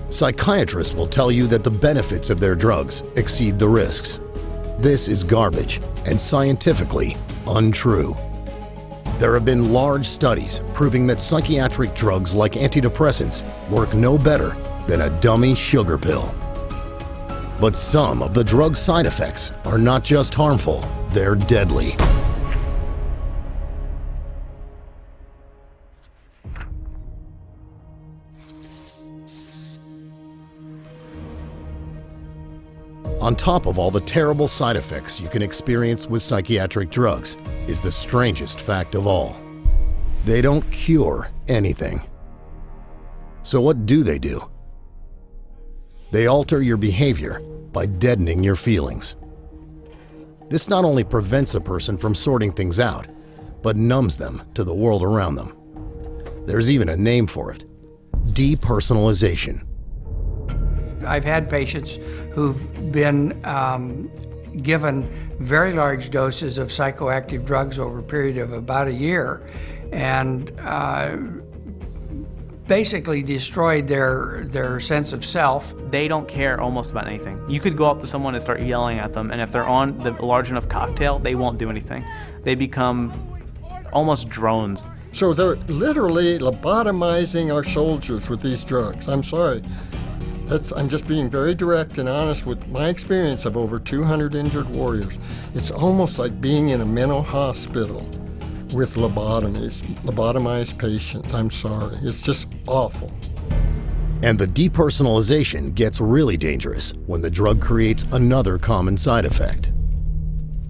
[SPEAKER 1] Psychiatrists will tell you that the benefits of their drugs exceed the risks. This is garbage and scientifically untrue. There have been large studies proving that psychiatric drugs like antidepressants work no better than a dummy sugar pill. But some of the drug side effects are not just harmful, they're deadly. On top of all the terrible side effects you can experience with psychiatric drugs is the strangest fact of all. They don't cure anything. So what do? They alter your behavior by deadening your feelings. This not only prevents a person from sorting things out, but numbs them to the world around them. There's even a name for it: depersonalization.
[SPEAKER 6] I've had patients who've been given very large doses of psychoactive drugs over a period of about a year, and basically destroyed their sense of self.
[SPEAKER 7] They don't care almost about anything. You could go up to someone and start yelling at them, and if they're on the large enough cocktail, they won't do anything. They become almost drones.
[SPEAKER 26] So they're literally lobotomizing our soldiers with these drugs. I'm sorry. I'm just being very direct and honest with my experience of over 200 injured warriors. It's almost like being in a mental hospital with lobotomized patients. I'm sorry. It's just awful.
[SPEAKER 1] And the depersonalization gets really dangerous when the drug creates another common side effect.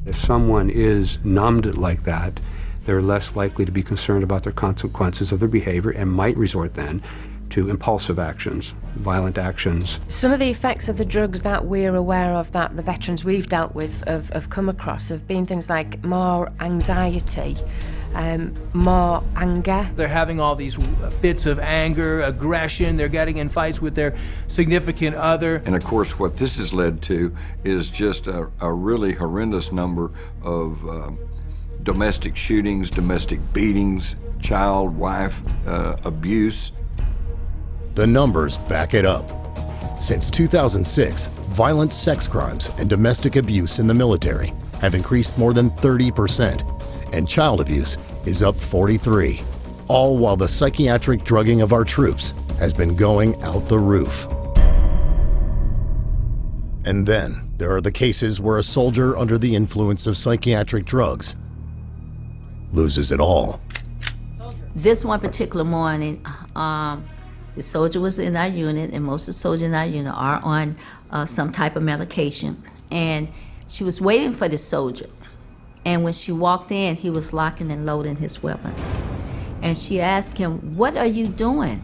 [SPEAKER 27] If someone is numbed like that, they're less likely to be concerned about the consequences of their behavior and might resort then to impulsive actions, violent actions.
[SPEAKER 22] Some of the effects of the drugs that we're aware of, that the veterans we've dealt with have come across, have been things like more anxiety, more anger.
[SPEAKER 2] They're having all these fits of anger, aggression, they're getting in fights with their significant other.
[SPEAKER 5] And of course what this has led to is just a really horrendous number of domestic shootings, domestic beatings, child, wife abuse.
[SPEAKER 1] The numbers back it up. Since 2006, violent sex crimes and domestic abuse in the military have increased more than 30%, and child abuse is up 43%, all while the psychiatric drugging of our troops has been going out the roof. And then there are the cases where a soldier under the influence of psychiatric drugs loses it all.
[SPEAKER 10] This one particular morning, the soldier was in our unit, and most of the soldiers in our unit are on some type of medication. And she was waiting for the soldier. And when she walked in, he was locking and loading his weapon. And she asked him, "What are you doing?"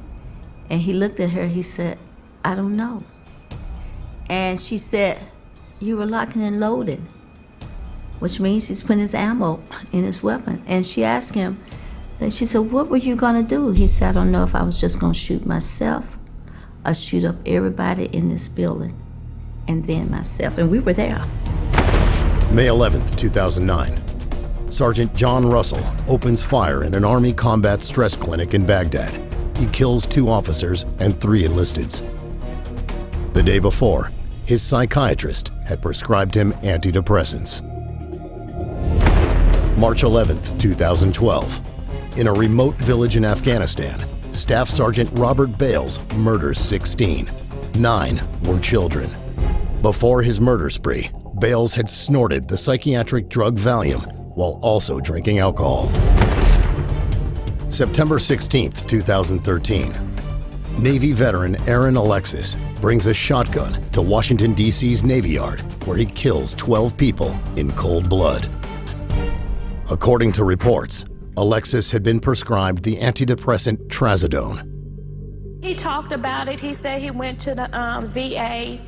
[SPEAKER 10] And he looked at her, he said, "I don't know." And she said, "You were locking and loading," which means he's putting his ammo in his weapon. And she asked him, then she said, "What were you gonna do?" He said, "I don't know if I was just gonna shoot myself or shoot up everybody in this building, and then myself." And we were there.
[SPEAKER 1] May 11th, 2009. Sergeant John Russell opens fire in an Army combat stress clinic in Baghdad. He kills 2 officers and 3 enlisteds. The day before, his psychiatrist had prescribed him antidepressants. March 11th, 2012. In a remote village in Afghanistan, Staff Sergeant Robert Bales murders 16. 9 were children. Before his murder spree, Bales had snorted the psychiatric drug Valium while also drinking alcohol. September 16th, 2013. Navy veteran Aaron Alexis brings a shotgun to Washington, D.C.'s Navy Yard, where he kills 12 people in cold blood. According to reports, Alexis had been prescribed the antidepressant trazodone.
[SPEAKER 11] He talked about it. He said he went to the VA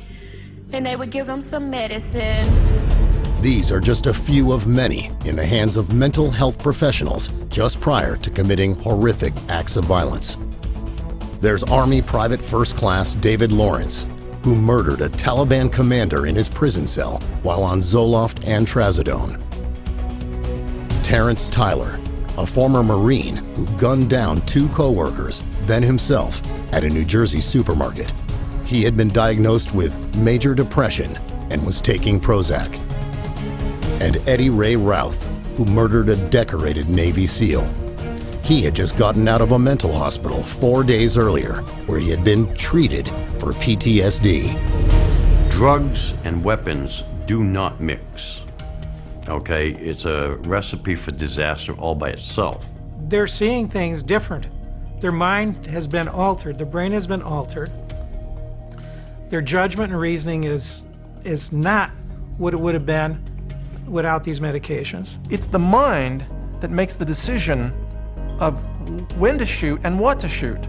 [SPEAKER 11] and they would give him some medicine.
[SPEAKER 1] These are just a few of many in the hands of mental health professionals just prior to committing horrific acts of violence. There's Army Private First Class David Lawrence, who murdered a Taliban commander in his prison cell while on Zoloft and trazodone. Terrence Tyler, a former Marine who gunned down 2 co-workers, then himself, at a New Jersey supermarket. He had been diagnosed with major depression and was taking Prozac. And Eddie Ray Routh, who murdered a decorated Navy SEAL. He had just gotten out of a mental hospital 4 days earlier, where he had been treated for PTSD.
[SPEAKER 12] Drugs and weapons do not mix. Okay, it's a recipe for disaster all by itself.
[SPEAKER 9] They're seeing things different. Their mind has been altered, their brain has been altered. Their judgment and reasoning is not what it would have been without these medications.
[SPEAKER 2] It's the mind that makes the decision of when to shoot and what to shoot.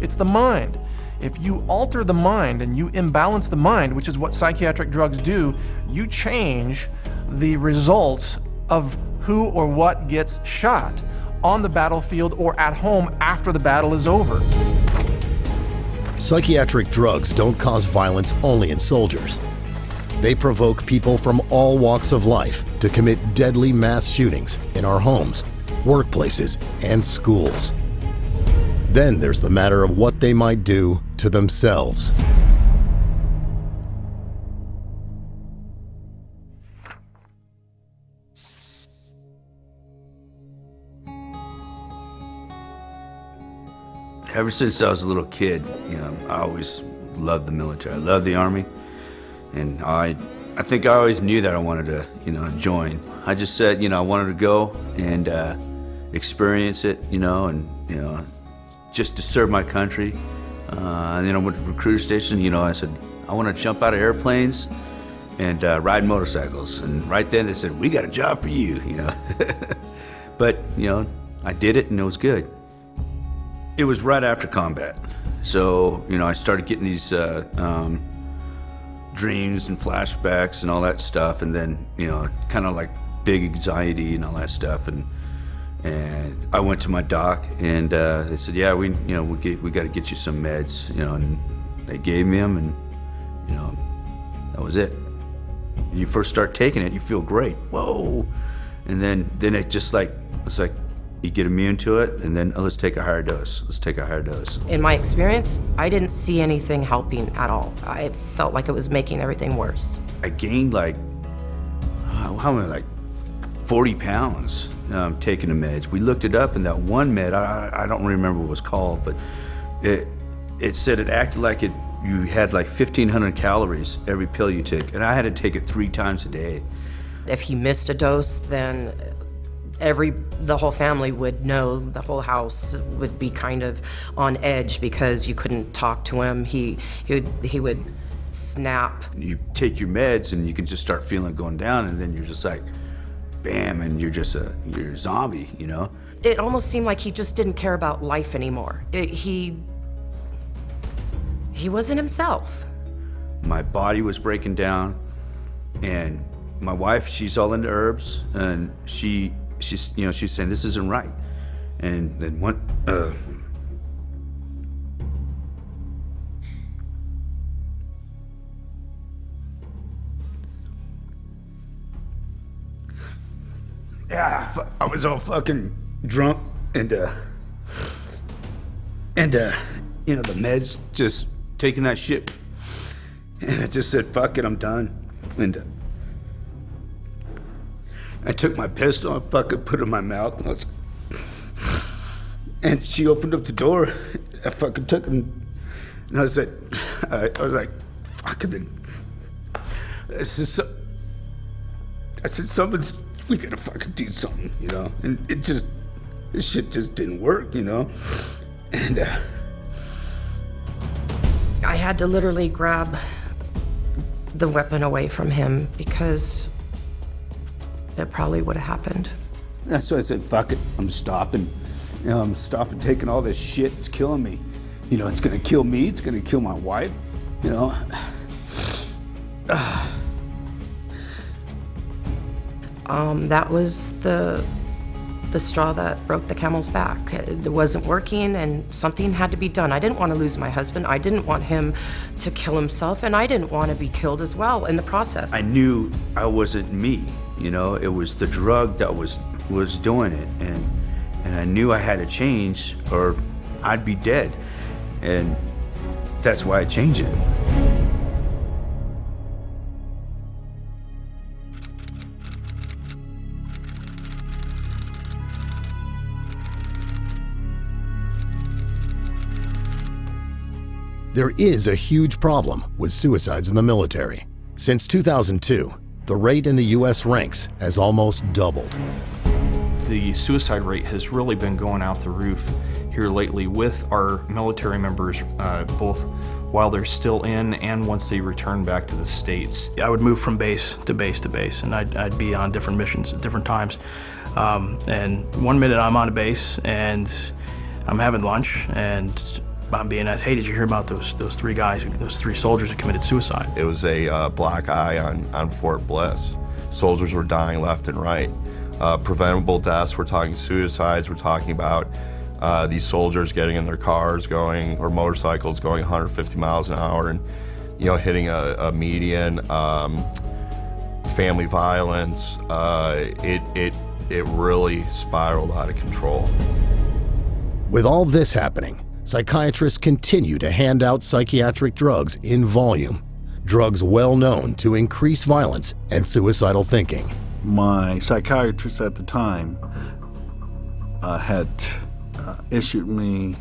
[SPEAKER 2] It's the mind. If you alter the mind and you imbalance the mind, which is what psychiatric drugs do, you change the results of who or what gets shot on the battlefield or at home after the battle is over.
[SPEAKER 1] Psychiatric drugs don't cause violence only in soldiers. They provoke people from all walks of life to commit deadly mass shootings in our homes, workplaces, and schools. Then there's the matter of what they might do to themselves.
[SPEAKER 13] Ever since I was a little kid, I always loved the military. I loved the Army, and I think I always knew that I wanted to, join. I just said, I wanted to go and experience it, and just to serve my country. And then I went to the recruiter station. I said I want to jump out of airplanes and ride motorcycles. And right then they said, "We got a job for you," But I did it, and it was good. It was right after combat. So, you know, I started getting these dreams and flashbacks and all that stuff, and then, you know, kind of like big anxiety and all that stuff. And I went to my doc, and they said, yeah, we got to get you some meds, you know, and they gave me them, and, you know, that was it. You first start taking it, you feel great. Whoa. And then it just like, it's like you get immune to it, and then, oh, let's take a higher dose. Let's take a higher dose.
[SPEAKER 22] In my experience, I didn't see anything helping at all. I felt like it was making everything worse.
[SPEAKER 13] I gained like, how many, like 40 pounds taking the meds. We looked it up, and that one med, I don't remember what it was called, but it said it acted like you had like 1,500 calories every pill you took, and I had to take it 3 times a day.
[SPEAKER 22] If he missed a dose, then the whole family would know, the whole house would be kind of on edge because you couldn't talk to him. He would snap.
[SPEAKER 13] You take your meds and you can just start feeling it going down, and then you're just like, bam, and you're a zombie, you know?
[SPEAKER 22] It almost seemed like he just didn't care about life anymore. He wasn't himself.
[SPEAKER 13] My body was breaking down, and my wife, she's all into herbs, and she's saying this isn't right. And then I was all fucking drunk, and you know, the meds, just taking that shit, and I just said, fuck it, I'm done. And I took my pistol, I fucking put it in my mouth, and she opened up the door. I fucking took it, and I said, I was like, fuck it. I said, we gotta fucking do something, you know? And this shit just didn't work, you know? And
[SPEAKER 22] I had to literally grab the weapon away from him because it probably would have happened.
[SPEAKER 13] That's why I said, fuck it, I'm stopping. You know, I'm stopping taking all this shit, it's killing me. You know, it's gonna kill me, it's gonna kill my wife, you know?
[SPEAKER 22] That was the straw that broke the camel's back. It wasn't working, and something had to be done. I didn't want to lose my husband. I didn't want him to kill himself, and I didn't want to be killed as well in the process.
[SPEAKER 13] I knew I wasn't me, you know? It was the drug that was doing it, and I knew I had to change or I'd be dead, and that's why I changed it.
[SPEAKER 1] There is a huge problem with suicides in the military. Since 2002, the rate in the U.S. ranks has almost doubled.
[SPEAKER 2] The suicide rate has really been going out the roof here lately with our military members, both while they're still in and once they return back to the States.
[SPEAKER 8] I would move from base to base to base, and I'd be on different missions at different times. And one minute I'm on a base and I'm having lunch, and I'm being asked, hey, did you hear about those 3 guys, those 3 soldiers who committed suicide?
[SPEAKER 14] It was a black eye on Fort Bliss. Soldiers were dying left and right. Preventable deaths, we're talking suicides, we're talking about these soldiers getting in their cars or motorcycles going 150 miles an hour and, you know, hitting a median. Family violence, it really spiraled out of control.
[SPEAKER 1] With all this happening, psychiatrists continue to hand out psychiatric drugs in volume, drugs well known to increase violence and suicidal thinking.
[SPEAKER 15] My psychiatrist at the time had issued me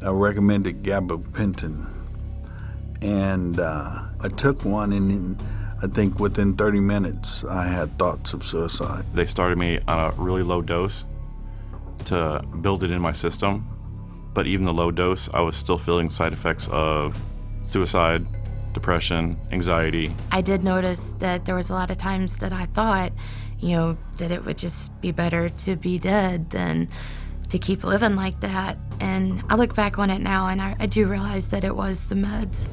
[SPEAKER 15] a recommended gabapentin, and I took one, and I think within 30 minutes I had thoughts of suicide.
[SPEAKER 14] They started me on a really low dose to build it in my system. But even the low dose, I was still feeling side effects of suicide, depression, anxiety.
[SPEAKER 23] I did notice that there was a lot of times that I thought, you know, that it would just be better to be dead than to keep living like that. And I look back on it now and I do realize that it was the meds.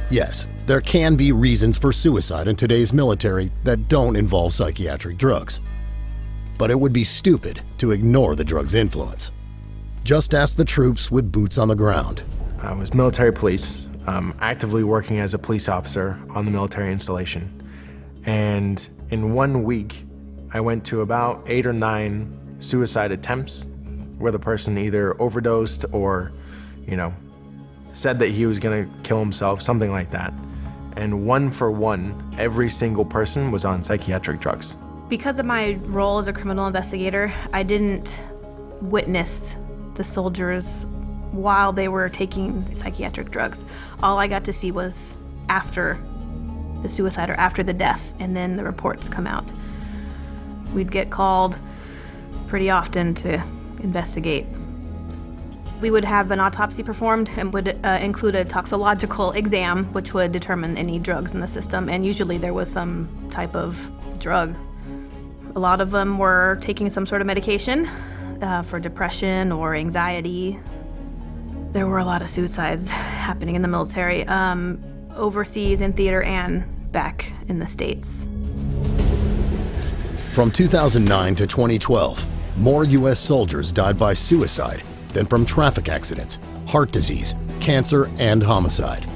[SPEAKER 1] Yes, there can be reasons for suicide in today's military that don't involve psychiatric drugs. But it would be stupid to ignore the drug's influence. Just ask the troops with boots on the ground.
[SPEAKER 3] I was military police, actively working as a police officer on the military installation. And in 1 week, I went to about 8 or 9 suicide attempts where the person either overdosed or, said that he was gonna kill himself, something like that. And 1 for 1, every single person was on psychiatric drugs.
[SPEAKER 16] Because of my role as a criminal investigator, I didn't witness the soldiers while they were taking psychiatric drugs. All I got to see was after the suicide or after the death, and then the reports come out. We'd get called pretty often to investigate. We would have an autopsy performed and would include a toxicological exam, which would determine any drugs in the system, and usually there was some type of drug. A lot of them were taking some sort of medication for depression or anxiety. There were a lot of suicides happening in the military, overseas in theater and back in the States.
[SPEAKER 1] From 2009 to 2012, more U.S. soldiers died by suicide than from traffic accidents, heart disease, cancer, and homicide.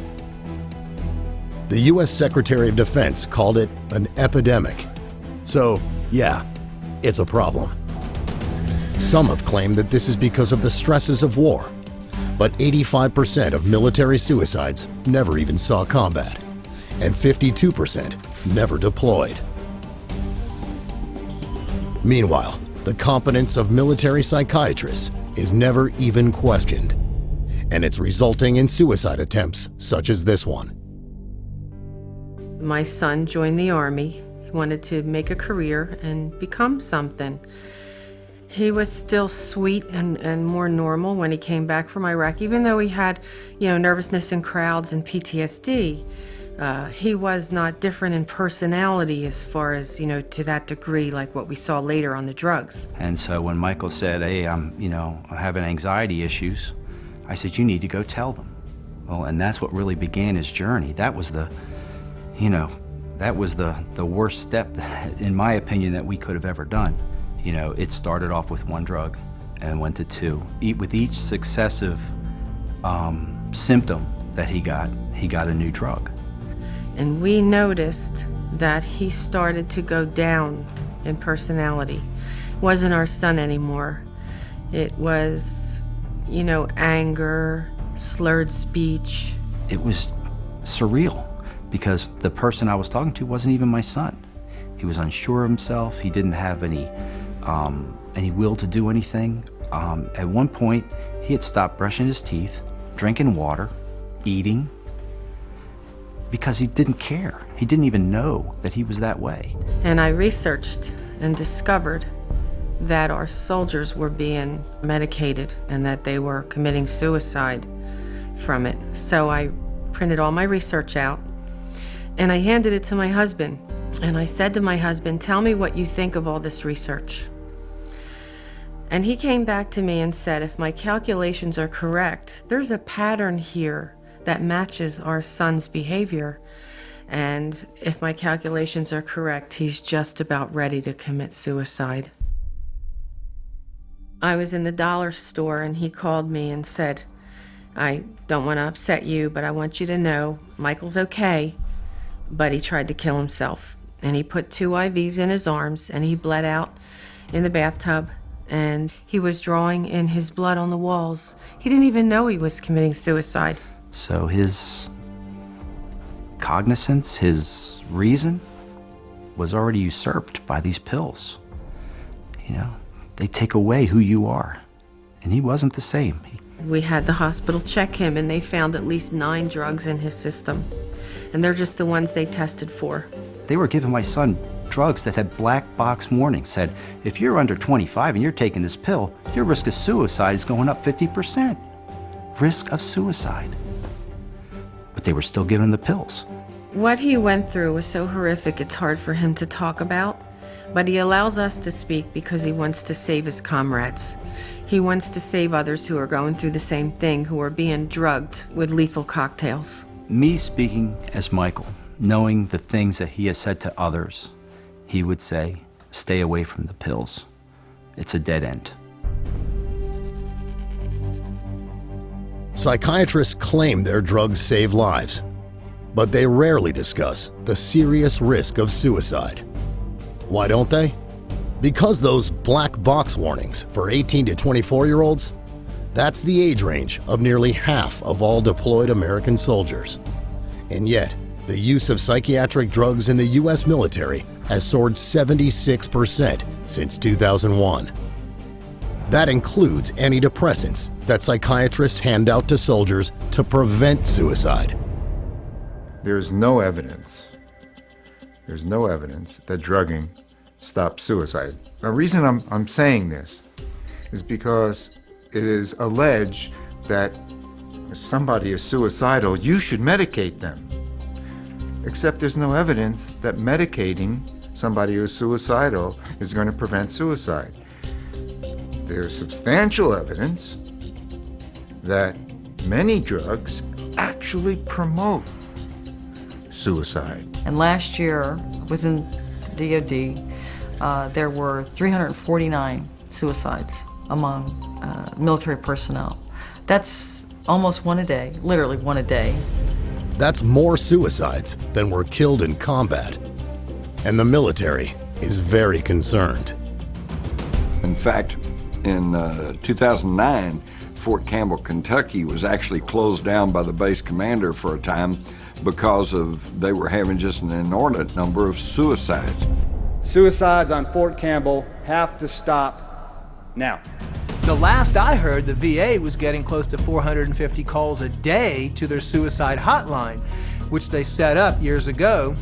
[SPEAKER 1] The U.S. Secretary of Defense called it an epidemic. So, yeah, it's a problem. Some have claimed that this is because of the stresses of war, but 85% of military suicides never even saw combat, and 52% never deployed. Meanwhile, the competence of military psychiatrists is never even questioned, and it's resulting in suicide attempts such as this one.
[SPEAKER 22] My son joined the Army. He wanted to make a career and become something. He was still sweet and more normal when he came back from Iraq, even though he had, nervousness in crowds and PTSD. He was not different in personality as far as, to that degree like what we saw later on the drugs.
[SPEAKER 13] And so when Michael said, hey, I'm having anxiety issues, I said, you need to go tell them. Well, and that's what really began his journey. That was the worst step, in my opinion, that we could have ever done. It started off with 1 drug and went to 2. With each successive symptom that he got a new drug.
[SPEAKER 22] And we noticed that he started to go down in personality. It wasn't our son anymore. It was, anger, slurred speech.
[SPEAKER 13] It was surreal because the person I was talking to wasn't even my son. He was unsure of himself. He didn't have any will to do anything. At one point, he had stopped brushing his teeth, drinking water, eating, because he didn't care. He didn't even know that he was that way.
[SPEAKER 22] And I researched and discovered that our soldiers were being medicated and that they were committing suicide from it. So I printed all my research out and I handed it to my husband. And I said to my husband, tell me what you think of all this research. And he came back to me and said, if my calculations are correct, there's a pattern here that matches our son's behavior. And if my calculations are correct, he's just about ready to commit suicide. I was in the dollar store and he called me and said, I don't want to upset you, but I want you to know Michael's okay, but he tried to kill himself. And he put 2 IVs in his arms and he bled out in the bathtub and he was drawing in his blood on the walls. He didn't even know he was committing suicide.
[SPEAKER 13] So his cognizance, his reason, was already usurped by these pills. They take away who you are. And he wasn't the same.
[SPEAKER 22] We had the hospital check him and they found at least 9 drugs in his system. And they're just the ones they tested for.
[SPEAKER 13] They were giving my son drugs that had black box warnings, said, if you're under 25 and you're taking this pill, your risk of suicide is going up 50%. Risk of suicide. But they were still giving him the pills.
[SPEAKER 22] What he went through was so horrific, it's hard for him to talk about. But he allows us to speak because he wants to save his comrades. He wants to save others who are going through the same thing, who are being drugged with lethal cocktails.
[SPEAKER 4] Me speaking as Michael, knowing the things that he has said to others, he would say, stay away from the pills. It's a dead end.
[SPEAKER 1] Psychiatrists claim their drugs save lives, but they rarely discuss the serious risk of suicide. Why don't they? Because those black box warnings for 18 to 24-year-olds, that's the age range of nearly half of all deployed American soldiers. And yet, the use of psychiatric drugs in the U.S. military has soared 76% since 2001. That includes antidepressants that psychiatrists hand out to soldiers to prevent suicide.
[SPEAKER 17] There's no evidence that drugging stops suicide. The reason I'm saying this is because it is alleged that if somebody is suicidal, you should medicate them. Except there's no evidence that medicating somebody who is suicidal is going to prevent suicide. There's substantial evidence that many drugs actually promote suicide.
[SPEAKER 18] And last year, within the DoD, there were 349 suicides among military personnel. That's almost one a day, literally one a day.
[SPEAKER 1] That's more suicides than were killed in combat. And the military is very concerned.
[SPEAKER 5] In fact, in 2009, Fort Campbell, Kentucky was actually closed down by the base commander for a time because they were having just an inordinate number of suicides.
[SPEAKER 19] Suicides on Fort Campbell have to stop now.
[SPEAKER 20] The last I heard, the VA was getting close to 450 calls a day to their suicide hotline, which they set up years ago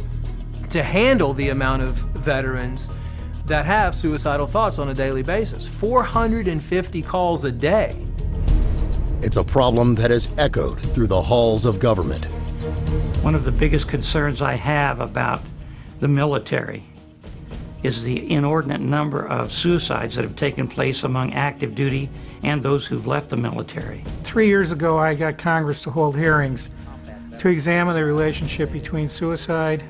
[SPEAKER 20] to handle the amount of veterans that have suicidal thoughts on a daily basis. 450 calls a day.
[SPEAKER 1] It's a problem that has echoed through the halls of government.
[SPEAKER 6] One of the biggest concerns I have about the military is the inordinate number of suicides that have taken place among active duty and those who've left the military.
[SPEAKER 9] 3 years ago, I got Congress to hold hearings to examine the relationship between suicide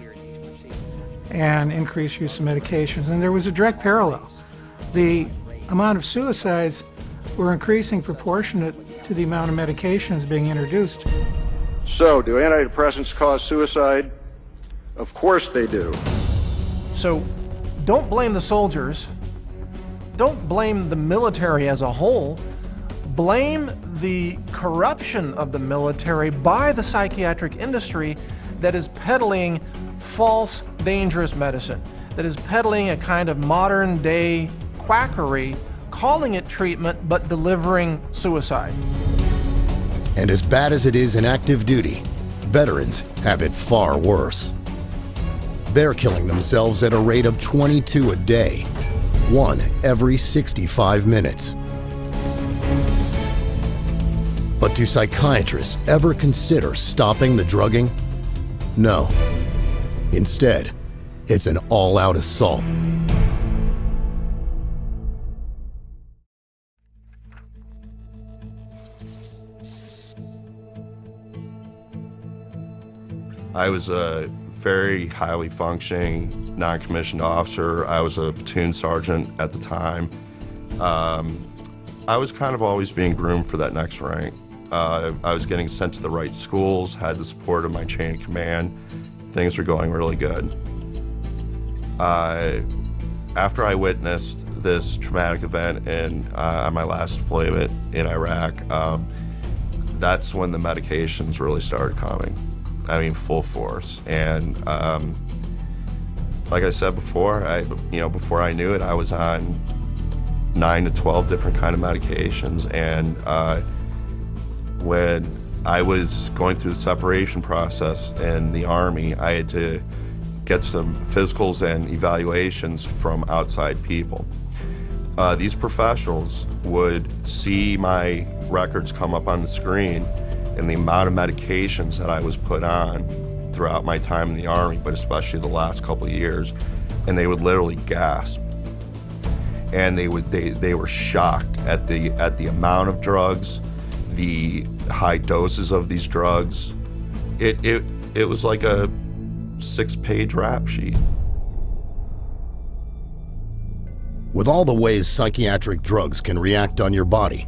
[SPEAKER 9] and increased use of medications, and there was a direct parallel. The amount of suicides were increasing proportionate to the amount of medications being introduced.
[SPEAKER 19] So, do antidepressants cause suicide? Of course they do.
[SPEAKER 2] So, don't blame the soldiers. Don't blame the military as a whole. Blame the corruption of the military by the psychiatric industry that is peddling false, dangerous medicine, that is peddling a kind of modern-day quackery, calling it treatment, but delivering suicide.
[SPEAKER 1] And as bad as it is in active duty, veterans have it far worse. They're killing themselves at a rate of 22 a day, one every 65 minutes. But do psychiatrists ever consider stopping the drugging? No. Instead, it's an all-out assault.
[SPEAKER 14] I was a very highly functioning non-commissioned officer. I was a platoon sergeant at the time. I was kind of always being groomed for that next rank. I was getting sent to the right schools, had the support of my chain of command. Things were going really good. After I witnessed this traumatic event on my last deployment in Iraq, that's when the medications really started coming. I mean, full force. And like I said before, before I knew it, I was on 9 to 12 different kind of medications. And when I was going through the separation process in the Army, I had to get some physicals and evaluations from outside people. These professionals would see my records come up on the screen and the amount of medications that I was put on throughout my time in the Army, but especially the last couple of years, and they would literally gasp. And they were shocked at the amount of drugs, the high doses of these drugs. It was like a 6-page rap sheet.
[SPEAKER 1] With all the ways psychiatric drugs can react on your body,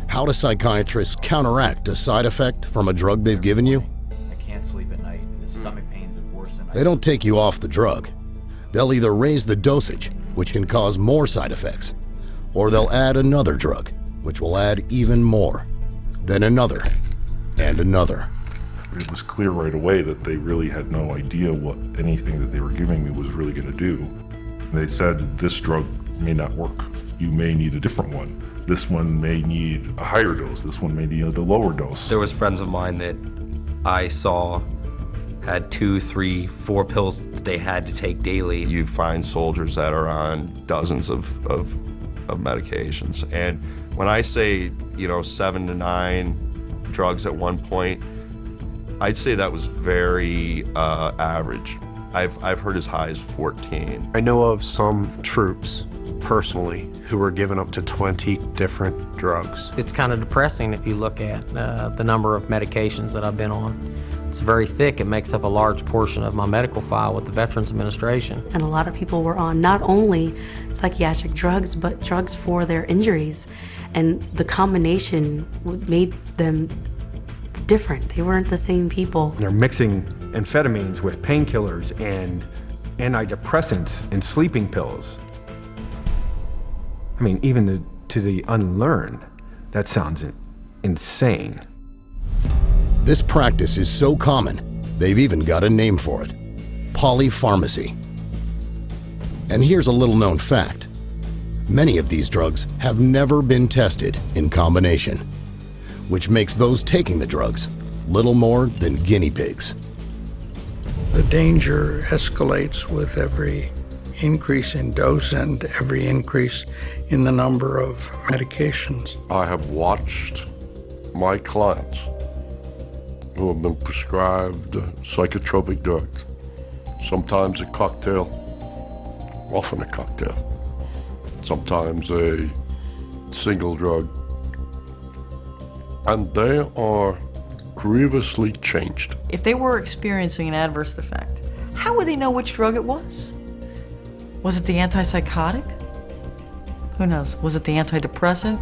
[SPEAKER 1] how do psychiatrists counteract a side effect from a drug they've given you?
[SPEAKER 7] I can't sleep at night. The stomach pains are worse than
[SPEAKER 1] They don't take you off the drug. They'll either raise the dosage, which can cause more side effects, or they'll add another drug, which will add even more, then another, and another.
[SPEAKER 10] It was clear right away that they really had no idea what anything that they were giving me was really going to do. They said, this drug may not work. You may need a different one. This one may need a higher dose. This one may need a lower dose.
[SPEAKER 21] There was friends of mine that I saw had 2, 3, 4 pills that they had to take daily.
[SPEAKER 14] You find soldiers that are on dozens of medications. And when I say, 7 to 9 drugs at one point, I'd say that was very average. I've heard as high as 14.
[SPEAKER 3] I know of some troops, personally, who were given up to 20 different drugs.
[SPEAKER 24] It's kind of depressing if you look at the number of medications that I've been on. It's very thick. It makes up a large portion of my medical file with the Veterans Administration.
[SPEAKER 25] And a lot of people were on not only psychiatric drugs, but drugs for their injuries. And the combination made them different. They weren't the same people.
[SPEAKER 3] They're mixing amphetamines with painkillers and antidepressants and sleeping pills. I mean, even to the unlearned, that sounds insane.
[SPEAKER 1] This practice is so common, they've even got a name for it: polypharmacy. And here's a little known fact. Many of these drugs have never been tested in combination, which makes those taking the drugs little more than guinea pigs.
[SPEAKER 6] The danger escalates with every increase in dose and every increase in the number of medications.
[SPEAKER 10] I have watched my clients who have been prescribed psychotropic drugs, sometimes a cocktail, often a cocktail, sometimes a single drug, and they are grievously changed.
[SPEAKER 18] If they were experiencing an adverse effect, how would they know which drug it was? Was it the antipsychotic? Who knows? Was it the antidepressant?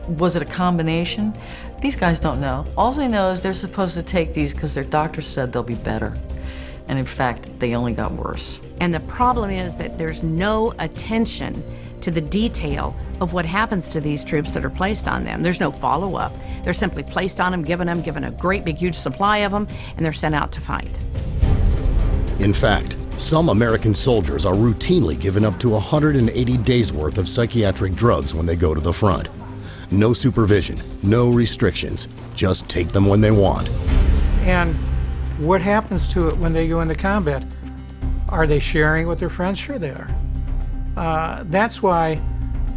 [SPEAKER 18] Was it a combination? These guys don't know. All they know is they're supposed to take these because their doctor said they'll be better. And in fact, they only got worse.
[SPEAKER 26] And the problem is that there's no attention to the detail of what happens to these troops that are placed on them. There's no follow-up. They're simply placed on them, given a great big huge supply of them, and they're sent out to fight.
[SPEAKER 1] In fact, some American soldiers are routinely given up to 180 days worth of psychiatric drugs when they go to the front. No supervision, no restrictions, just take them when they want.
[SPEAKER 9] And what happens to it when they go into combat? Are they sharing with their friends? Sure they are. That's why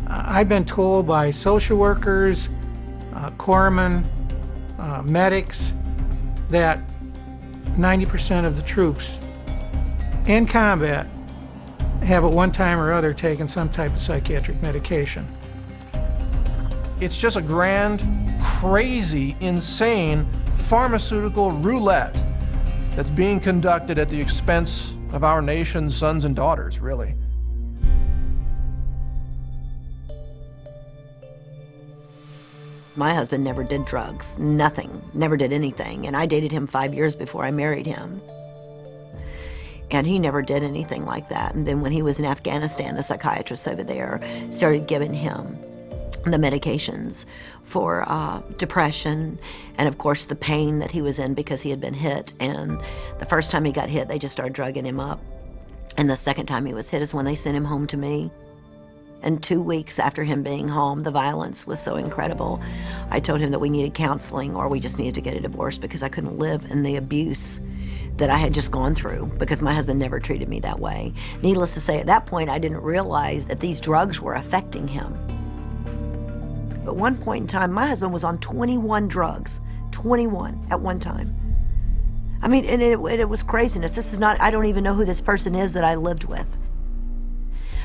[SPEAKER 9] I've been told by social workers, corpsmen, medics, that 90% of the troops in combat have at one time or other taken some type of psychiatric medication.
[SPEAKER 2] It's just a grand, crazy, insane pharmaceutical roulette that's being conducted at the expense of our nation's sons and daughters, really.
[SPEAKER 27] My husband never did drugs, nothing, never did anything. And I dated him 5 years before I married him. And he never did anything like that. And then when he was in Afghanistan, the psychiatrist over there started giving him the medications for depression and, of course, the pain that he was in because he had been hit. And the first time he got hit, they just started drugging him up. And the second time he was hit is when they sent him home to me. And 2 weeks after him being home, the violence was so incredible. I told him that we needed counseling or we just needed to get a divorce because I couldn't live in the abuse that I had just gone through because my husband never treated me that way. Needless to say, at that point, I didn't realize that these drugs were affecting him. At one point in time, my husband was on 21 drugs, 21 at one time. I mean, and it was craziness. This is not, I don't even know who this person is that I lived with.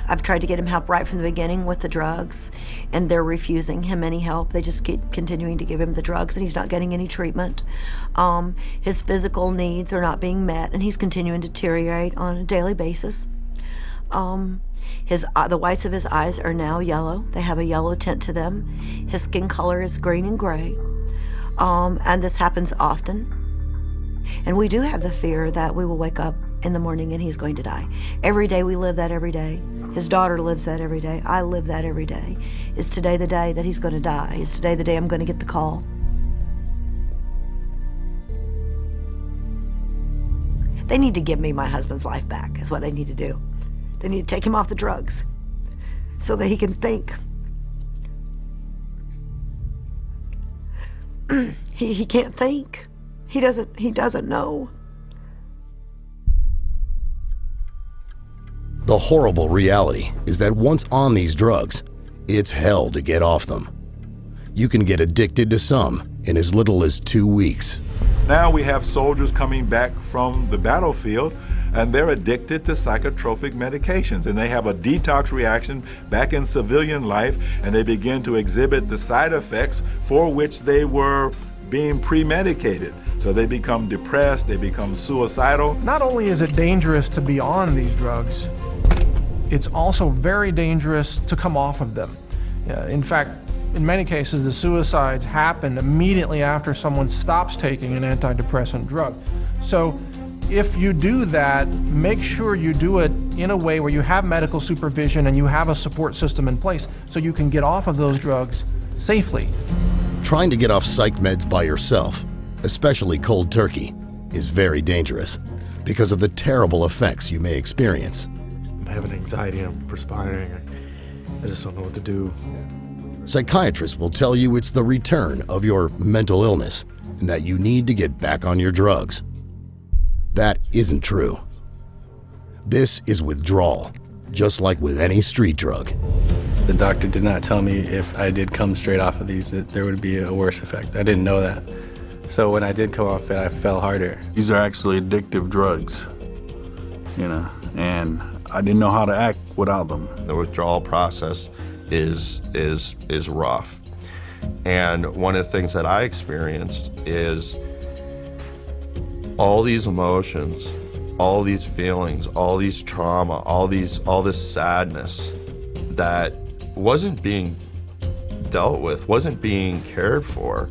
[SPEAKER 27] I've tried to get him help right from the beginning with the drugs, and they're refusing him any help. They just keep continuing to give him the drugs, and he's not getting any treatment. His physical needs are not being met, and he's continuing to deteriorate on a daily basis. The whites of his eyes are now yellow. They have a yellow tint to them. His skin color is green and gray, and this happens often. And we do have the fear that we will wake up in the morning and he's going to die. Every day we live that every day. His daughter lives that every day. I live that every day. Is today the day that he's going to die? Is today the day I'm going to get the call? They need to give me my husband's life back, is what they need to do. They need to take him off the drugs so that he can think. He can't think. He doesn't know.
[SPEAKER 1] The horrible reality is that once on these drugs, it's hell to get off them. You can get addicted to some in as little as 2 weeks.
[SPEAKER 8] Now we have soldiers coming back from the battlefield and they're addicted to psychotropic medications, and they have a detox reaction back in civilian life, and they begin to exhibit the side effects for which they were being pre-medicated. So they become depressed, they become suicidal.
[SPEAKER 2] Not only is it dangerous to be on these drugs, it's also very dangerous to come off of them. In fact, in many cases, the suicides happen immediately after someone stops taking an antidepressant drug. So if you do that, make sure you do it in a way where you have medical supervision and you have a support system in place so you can get off of those drugs safely.
[SPEAKER 1] Trying to get off psych meds by yourself, especially cold turkey, is very dangerous because of the terrible effects you may experience.
[SPEAKER 3] I'm having anxiety, I'm perspiring, I just don't know what to do.
[SPEAKER 1] Psychiatrists will tell you it's the return of your mental illness and that you need to get back on your drugs. That isn't true. This is withdrawal, just like with any street drug.
[SPEAKER 11] The doctor did not tell me if I did come straight off of these that there would be a worse effect. I didn't know that. So when I did come off it, I fell harder.
[SPEAKER 12] These are actually addictive drugs, you know, and I didn't know how to act without them.
[SPEAKER 14] The withdrawal process is rough. And one of the things that I experienced is all these emotions, all these feelings, all these trauma, all this sadness that wasn't being dealt with, wasn't being cared for.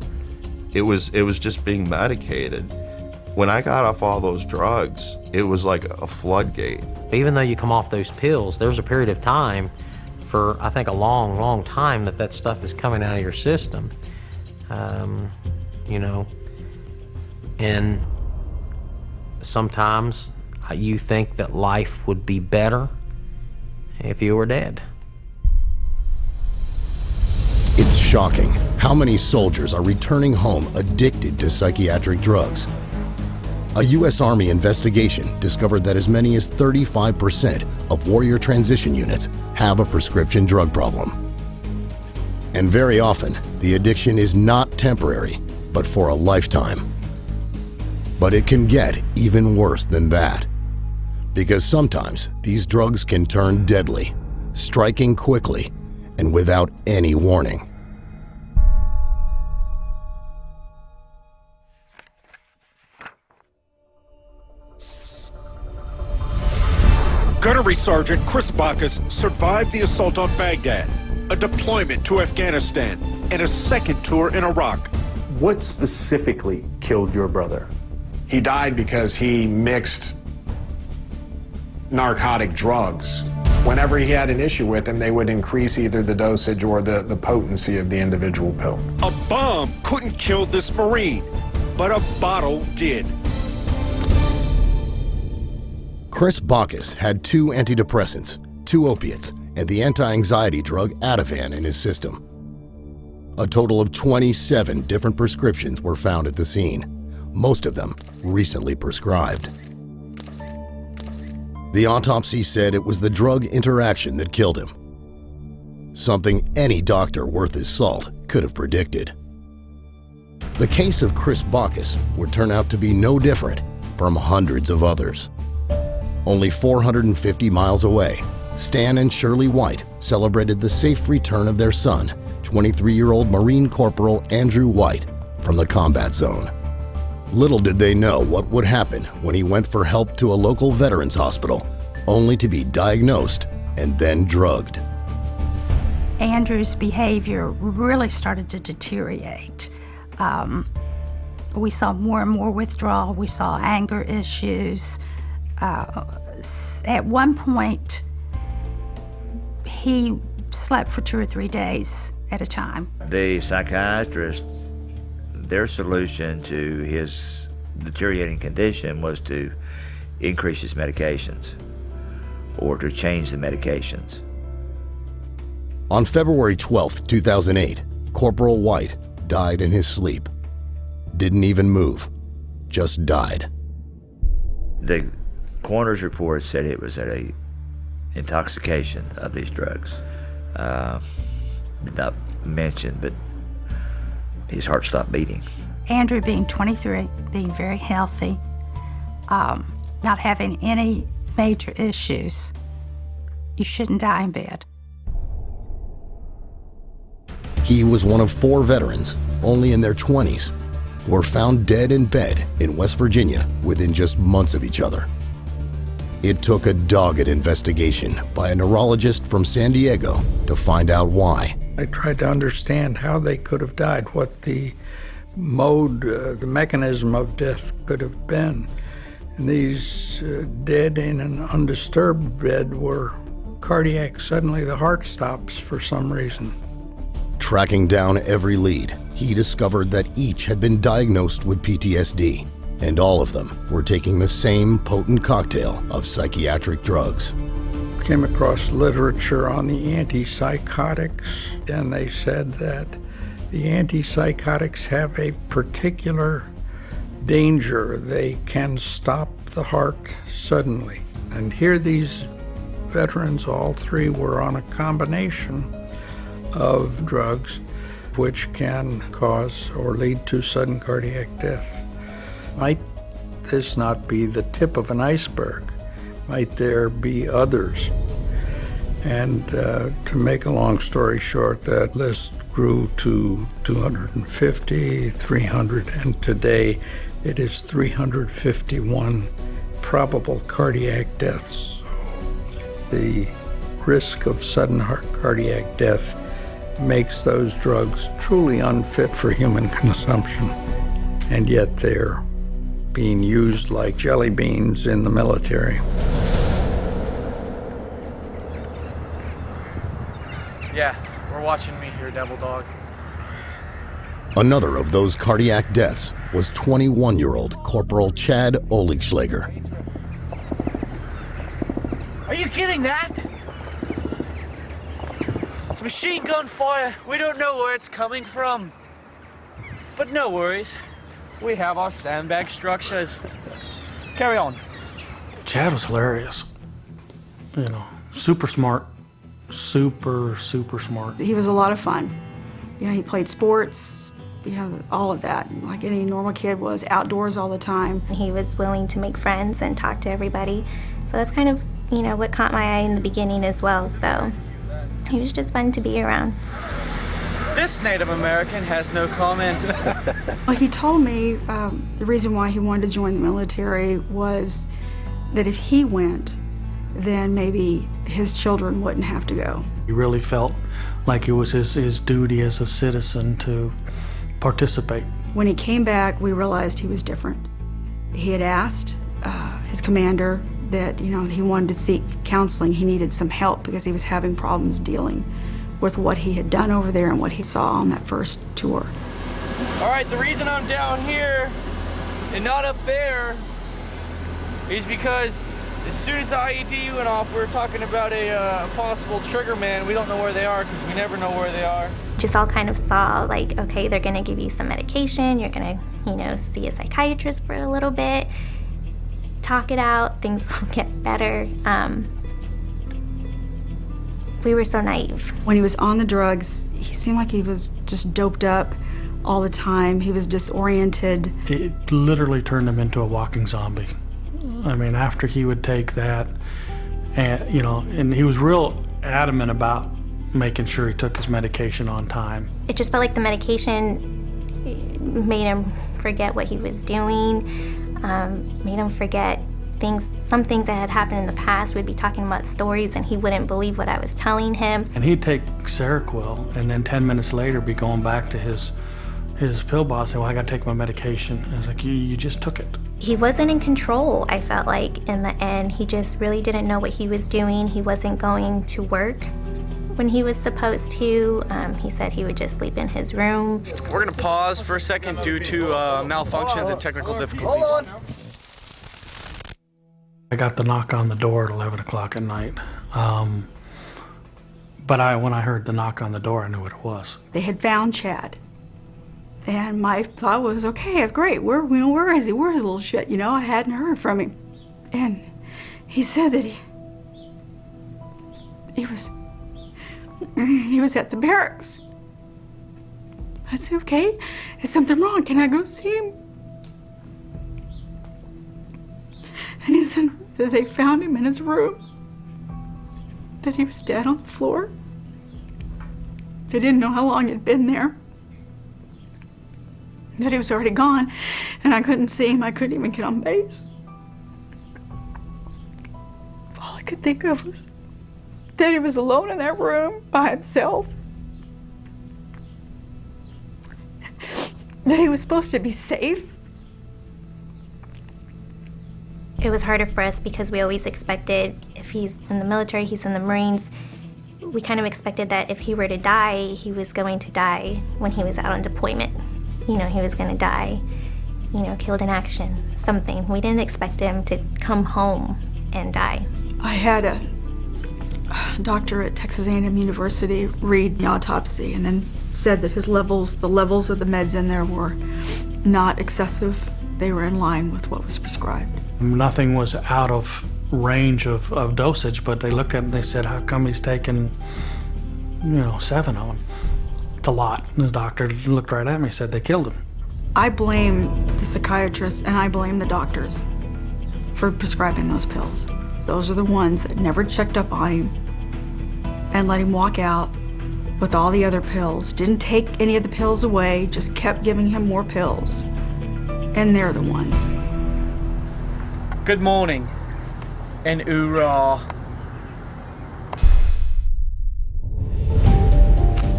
[SPEAKER 14] It was just being medicated. When I got off all those drugs, it was like a floodgate.
[SPEAKER 24] Even though you come off those pills, there's a period of time for, I think, a long, long time that stuff is coming out of your system. You know, and sometimes you think that life would be better if you were dead.
[SPEAKER 1] It's shocking how many soldiers are returning home addicted to psychiatric drugs. A U.S. Army investigation discovered that as many as 35% of warrior transition units have a prescription drug problem. And very often, the addiction is not temporary, but for a lifetime. But it can get even worse than that, because sometimes these drugs can turn deadly, striking quickly and without any warning.
[SPEAKER 13] Gunnery Sergeant Chris Bacchus survived the assault on Baghdad, a deployment to Afghanistan, and a second tour in Iraq.
[SPEAKER 15] What specifically killed your brother?
[SPEAKER 16] He died because he mixed narcotic drugs. Whenever he had an issue with them, they would increase either the dosage or the potency of the individual pill.
[SPEAKER 13] A bomb couldn't kill this Marine, but a bottle did.
[SPEAKER 1] Chris Bacchus had 2 antidepressants, 2 opiates, and the anti-anxiety drug Ativan in his system. A total of 27 different prescriptions were found at the scene, most of them recently prescribed. The autopsy said it was the drug interaction that killed him, something any doctor worth his salt could have predicted. The case of Chris Bacchus would turn out to be no different from hundreds of others. Only 450 miles away, Stan and Shirley White celebrated the safe return of their son, 23-year-old Marine Corporal Andrew White, from the combat zone. Little did they know what would happen when he went for help to a local veterans hospital, only to be diagnosed and then drugged.
[SPEAKER 4] Andrew's behavior really started to deteriorate. We saw more and more withdrawal. We saw anger issues. At one point, he slept for 2 or 3 days at a time.
[SPEAKER 5] The psychiatrist, their solution to his deteriorating condition was to increase his medications or to change the medications.
[SPEAKER 1] On February 12, 2008, Corporal White died in his sleep. Didn't even move, just died.
[SPEAKER 5] The coroner's report said it was an intoxication of these drugs. Did not mention, but his heart stopped beating.
[SPEAKER 4] Andrew being 23, being very healthy, not having any major issues, you shouldn't die in bed.
[SPEAKER 1] He was one of 4 veterans, only in their 20s, who were found dead in bed in West Virginia within just months of each other. It took a dogged investigation by a neurologist from San Diego to find out why.
[SPEAKER 6] I tried to understand how they could have died, what the mode, the mechanism of death could have been. And these dead in an undisturbed bed were cardiac. Suddenly the heart stops for some reason.
[SPEAKER 1] Tracking down every lead, he discovered that each had been diagnosed with PTSD, and all of them were taking the same potent cocktail of psychiatric drugs.
[SPEAKER 6] Came across literature on the antipsychotics, and they said that the antipsychotics have a particular danger. They can stop the heart suddenly. And here these veterans, all 3 were on a combination of drugs which can cause or lead to sudden cardiac death. Might this not be the tip of an iceberg? Might there be others? And to make a long story short, that list grew to 250, 300, and today it is 351 probable cardiac deaths. The risk of sudden cardiac death makes those drugs truly unfit for human consumption, and yet they're being used like jelly beans in the military.
[SPEAKER 17] Yeah, we're watching me here, Devil Dog.
[SPEAKER 1] Another of those cardiac deaths was 21-year-old Corporal Chad Oligschlager.
[SPEAKER 17] Are you getting that? It's machine gun fire. We don't know where it's coming from. But no worries. We have our sandbag structures. Carry on.
[SPEAKER 19] Chad was hilarious. You know, super smart. Super smart.
[SPEAKER 20] He was a lot of fun. You know, he played sports, you know, all of that. Like any normal kid was, outdoors all the time.
[SPEAKER 22] He was willing to make friends and talk to everybody. So that's kind of, you know, what caught my eye in the beginning as well. So he was just fun to be around.
[SPEAKER 17] This Native American has no comment.
[SPEAKER 20] Well, he told me the reason why he wanted to join the military was that if he went, then maybe his children wouldn't have to go.
[SPEAKER 19] He really felt like it was his duty as a citizen to participate.
[SPEAKER 20] When he came back, we realized he was different. He had asked his commander that, you know, he wanted to seek counseling. He needed some help because he was having problems dealing with what he had done over there and what he saw on that first tour.
[SPEAKER 17] All right, the reason I'm down here and not up there is because as soon as the IED went off, we were talking about a possible trigger man. We don't know where they are because we never know where they are.
[SPEAKER 22] Just all kind of saw like, okay, they're gonna give you some medication. You're gonna, you know, see a psychiatrist for a little bit, talk it out, things will get better. We were so naive.
[SPEAKER 20] When he was on the drugs, he seemed like he was just doped up, all the time. He was disoriented.
[SPEAKER 19] It literally turned him into a walking zombie. I mean, after he would take that, and you know, and he was real adamant about making sure he took his medication on time.
[SPEAKER 22] It just felt like the medication made him forget what he was doing, made him forget some things that had happened in the past. We'd be talking about stories and he wouldn't believe what I was telling him.
[SPEAKER 19] And he'd take Seroquel and then 10 minutes later be going back to his pill bottle and say, well, I gotta take my medication. And it's like, you just took it.
[SPEAKER 22] He wasn't in control, I felt like, in the end. He just really didn't know what he was doing. He wasn't going to work when he was supposed to. He said he would just sleep in his room.
[SPEAKER 17] We're gonna pause for a second due to malfunctions and technical difficulties.
[SPEAKER 19] I got the knock on the door at 11 o'clock at night. But when I heard the knock on the door, I knew what it was.
[SPEAKER 20] They had found Chad. And my thought was, okay, great, where is he? Where's his little shit? You know, I hadn't heard from him. And he said that he was at the barracks. I said, okay, is something wrong? Can I go see him? And he said that they found him in his room, that he was dead on the floor. They didn't know how long he'd been there, that he was already gone, and I couldn't see him. I couldn't even get on base. All I could think of was that he was alone in that room by himself, that he was supposed to be safe.
[SPEAKER 22] It was harder for us because we always expected, if he's in the military, he's in the Marines, we kind of expected that if he were to die, he was going to die when he was out on deployment. You know, he was going to die, you know, killed in action, something. We didn't expect him to come home and die.
[SPEAKER 20] I had a doctor at Texas A&M University read the autopsy and then said that the levels of the meds in there were not excessive. They were in line with what was prescribed.
[SPEAKER 19] Nothing was out of range of dosage, but they looked at it and they said, how come he's taking, 7 of them? It's a lot. And the doctor looked right at me and said, they killed him.
[SPEAKER 20] I blame the psychiatrists and I blame the doctors for prescribing those pills. Those are the ones that never checked up on him and let him walk out with all the other pills. Didn't take any of the pills away, just kept giving him more pills. And they're the ones.
[SPEAKER 17] Good morning, and hoorah.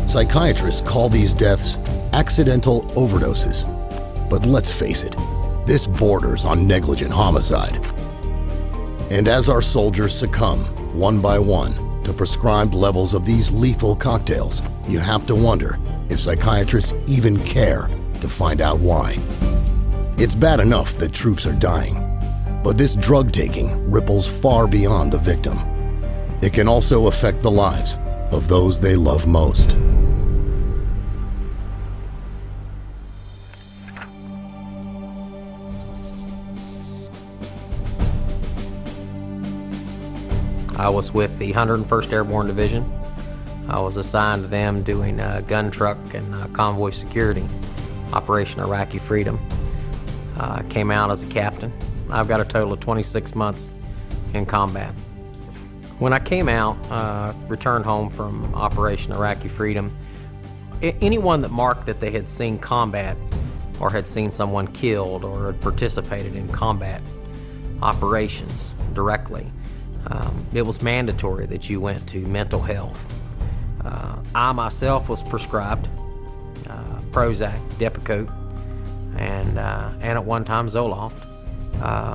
[SPEAKER 1] Psychiatrists call these deaths accidental overdoses. But let's face it, this borders on negligent homicide. And as our soldiers succumb, one by one, to prescribed levels of these lethal cocktails, you have to wonder if psychiatrists even care to find out why. It's bad enough that troops are dying, but this drug taking ripples far beyond the victim. It can also affect the lives of those they love most.
[SPEAKER 24] I was with the 101st Airborne Division. I was assigned to them doing gun truck and convoy security, Operation Iraqi Freedom. I came out as a captain. I've got a total of 26 months in combat. When I came out, returned home from Operation Iraqi Freedom, anyone that marked that they had seen combat or had seen someone killed or had participated in combat operations directly, it was mandatory that you went to mental health. I myself was prescribed Prozac, Depakote, and at one time Zoloft.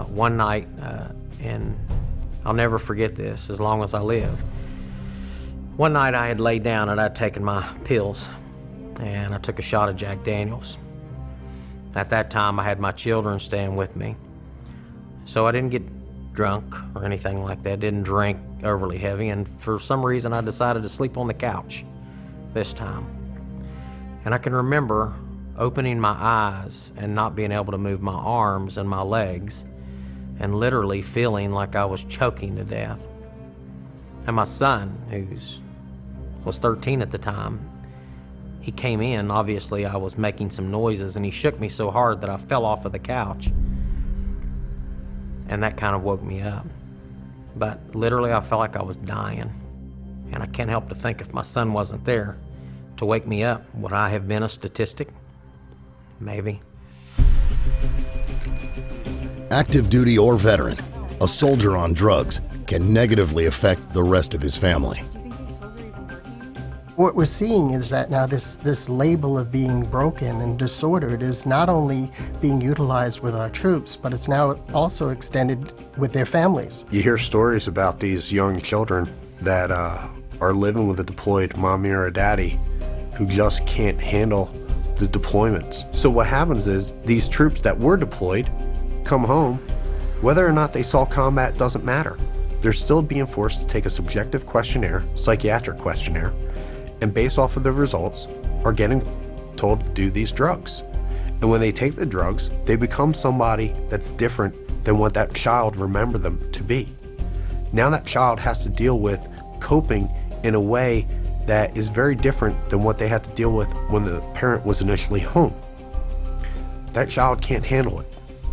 [SPEAKER 24] One night, and I'll never forget this as long as I live. One night I had laid down and I'd taken my pills, and I took a shot of Jack Daniels. At that time I had my children staying with me, so I didn't get drunk or anything like that, didn't drink overly heavy, and for some reason I decided to sleep on the couch this time. And I can remember opening my eyes and not being able to move my arms and my legs and literally feeling like I was choking to death. And my son, who was 13 at the time, he came in. Obviously, I was making some noises, and he shook me so hard that I fell off of the couch. And that kind of woke me up. But literally, I felt like I was dying. And I can't help to think, if my son wasn't there to wake me up, would I have been a statistic? Maybe.
[SPEAKER 1] Active duty or veteran, a soldier on drugs can negatively affect the rest of his family.
[SPEAKER 7] What we're seeing is that now this label of being broken and disordered is not only being utilized with our troops, but it's now also extended with their families.
[SPEAKER 10] You hear stories about these young children that are living with a deployed mommy or a daddy who just can't handle the deployments. So what happens is these troops that were deployed come home, whether or not they saw combat doesn't matter. They're still being forced to take a subjective questionnaire, psychiatric questionnaire, and based off of the results are getting told to do these drugs. And when they take the drugs, they become somebody that's different than what that child remembered them to be. Now that child has to deal with coping in a way that is very different than what they had to deal with when the parent was initially home. That child can't handle it.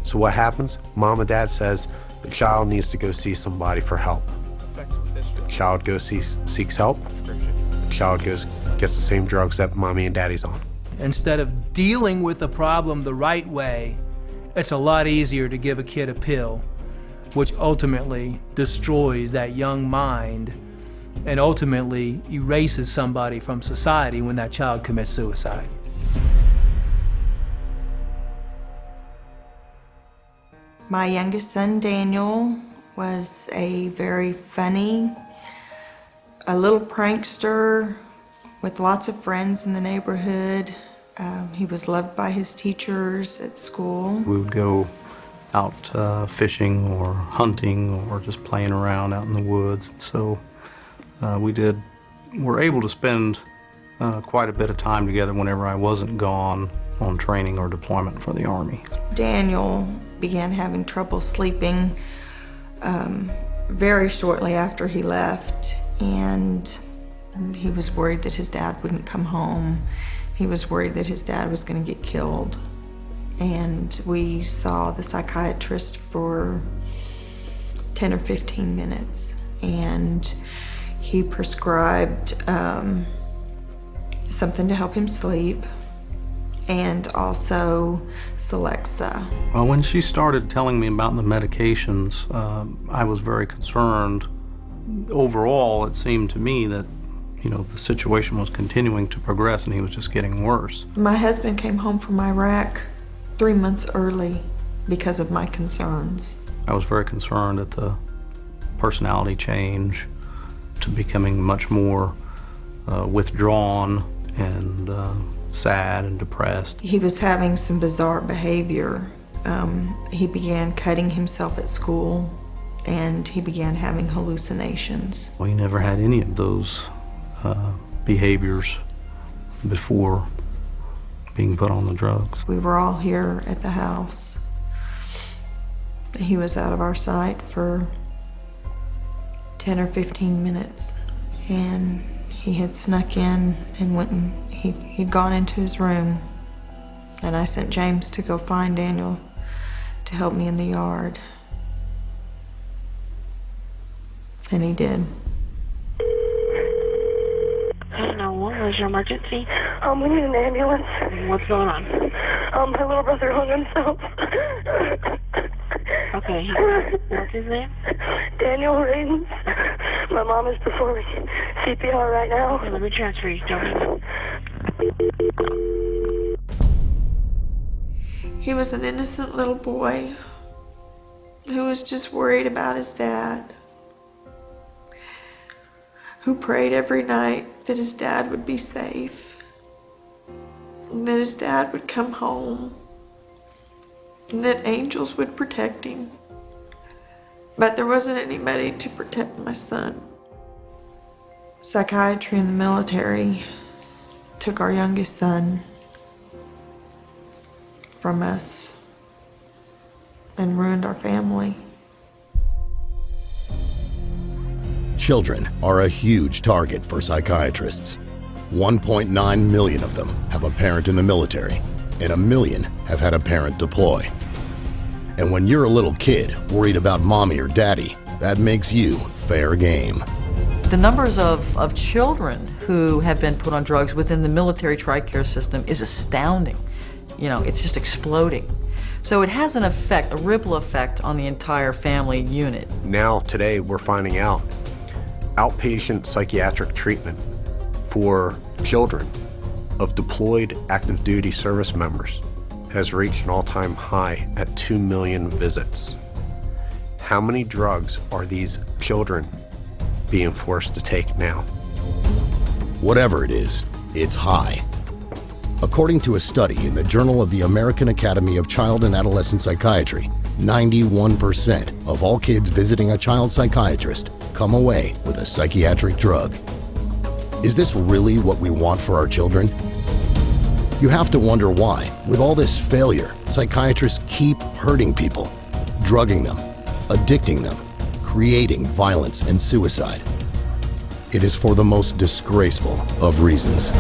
[SPEAKER 10] So what happens? Mom and dad says the child needs to go see somebody for help. The child goes seeks help. The child gets the same drugs that mommy and daddy's on.
[SPEAKER 18] Instead of dealing with the problem the right way, it's a lot easier to give a kid a pill, which ultimately destroys that young mind and ultimately erases somebody from society when that child commits suicide.
[SPEAKER 21] My youngest son, Daniel, was a very funny, a little prankster with lots of friends in the neighborhood. He was loved by his teachers at school.
[SPEAKER 11] We would go out fishing or hunting or just playing around out in the woods. So we were able to spend quite a bit of time together whenever I wasn't gone on training or deployment for the Army.
[SPEAKER 21] Daniel began having trouble sleeping very shortly after he left, and he was worried that his dad wouldn't come home. He was worried that his dad was going to get killed. And we saw the psychiatrist for 10 or 15 minutes, and he prescribed something to help him sleep, and also Celexa.
[SPEAKER 11] Well, when she started telling me about the medications, I was very concerned. Overall, it seemed to me that, the situation was continuing to progress and he was just getting worse.
[SPEAKER 21] My husband came home from Iraq 3 months early because of my concerns.
[SPEAKER 11] I was very concerned at the personality change to becoming much more withdrawn and sad and depressed.
[SPEAKER 21] He was having some bizarre behavior. He began cutting himself at school, and he began having hallucinations.
[SPEAKER 11] We never had any of those behaviors before being put on the drugs.
[SPEAKER 21] We were all here at the house. He was out of our sight for 10 or 15 minutes, and he had snuck in and went and he'd gone into his room, and I sent James to go find Daniel to help me in the yard. And he did.
[SPEAKER 23] What was your emergency?
[SPEAKER 25] We need an ambulance.
[SPEAKER 23] What's going on?
[SPEAKER 25] My little brother hung himself.
[SPEAKER 23] Okay, what's his name?
[SPEAKER 25] Daniel Rees. My mom is performing CPR right now.
[SPEAKER 23] Okay, let me transfer you.
[SPEAKER 21] He was an innocent little boy who was just worried about his dad, who prayed every night that his dad would be safe, and that his dad would come home, and that angels would protect him. But there wasn't anybody to protect my son. Psychiatry in the military took our youngest son from us and ruined our family.
[SPEAKER 1] Children are a huge target for psychiatrists. 1.9 million of them have a parent in the military, and 1 million have had a parent deploy. And when you're a little kid worried about mommy or daddy, that makes you fair game.
[SPEAKER 2] The numbers of children who have been put on drugs within the military TRICARE system is astounding. You know, it's just exploding. So it has an effect, a ripple effect on the entire family unit.
[SPEAKER 10] Now, today, we're finding out outpatient psychiatric treatment for children of deployed active duty service members has reached an all-time high at 2 million visits. How many drugs are these children being forced to take now?
[SPEAKER 1] Whatever it is, it's high. According to a study in the Journal of the American Academy of Child and Adolescent Psychiatry, 91% of all kids visiting a child psychiatrist come away with a psychiatric drug. Is this really what we want for our children? You have to wonder why, with all this failure, psychiatrists keep hurting people, drugging them, addicting them, creating violence and suicide. It is for the most disgraceful of reasons.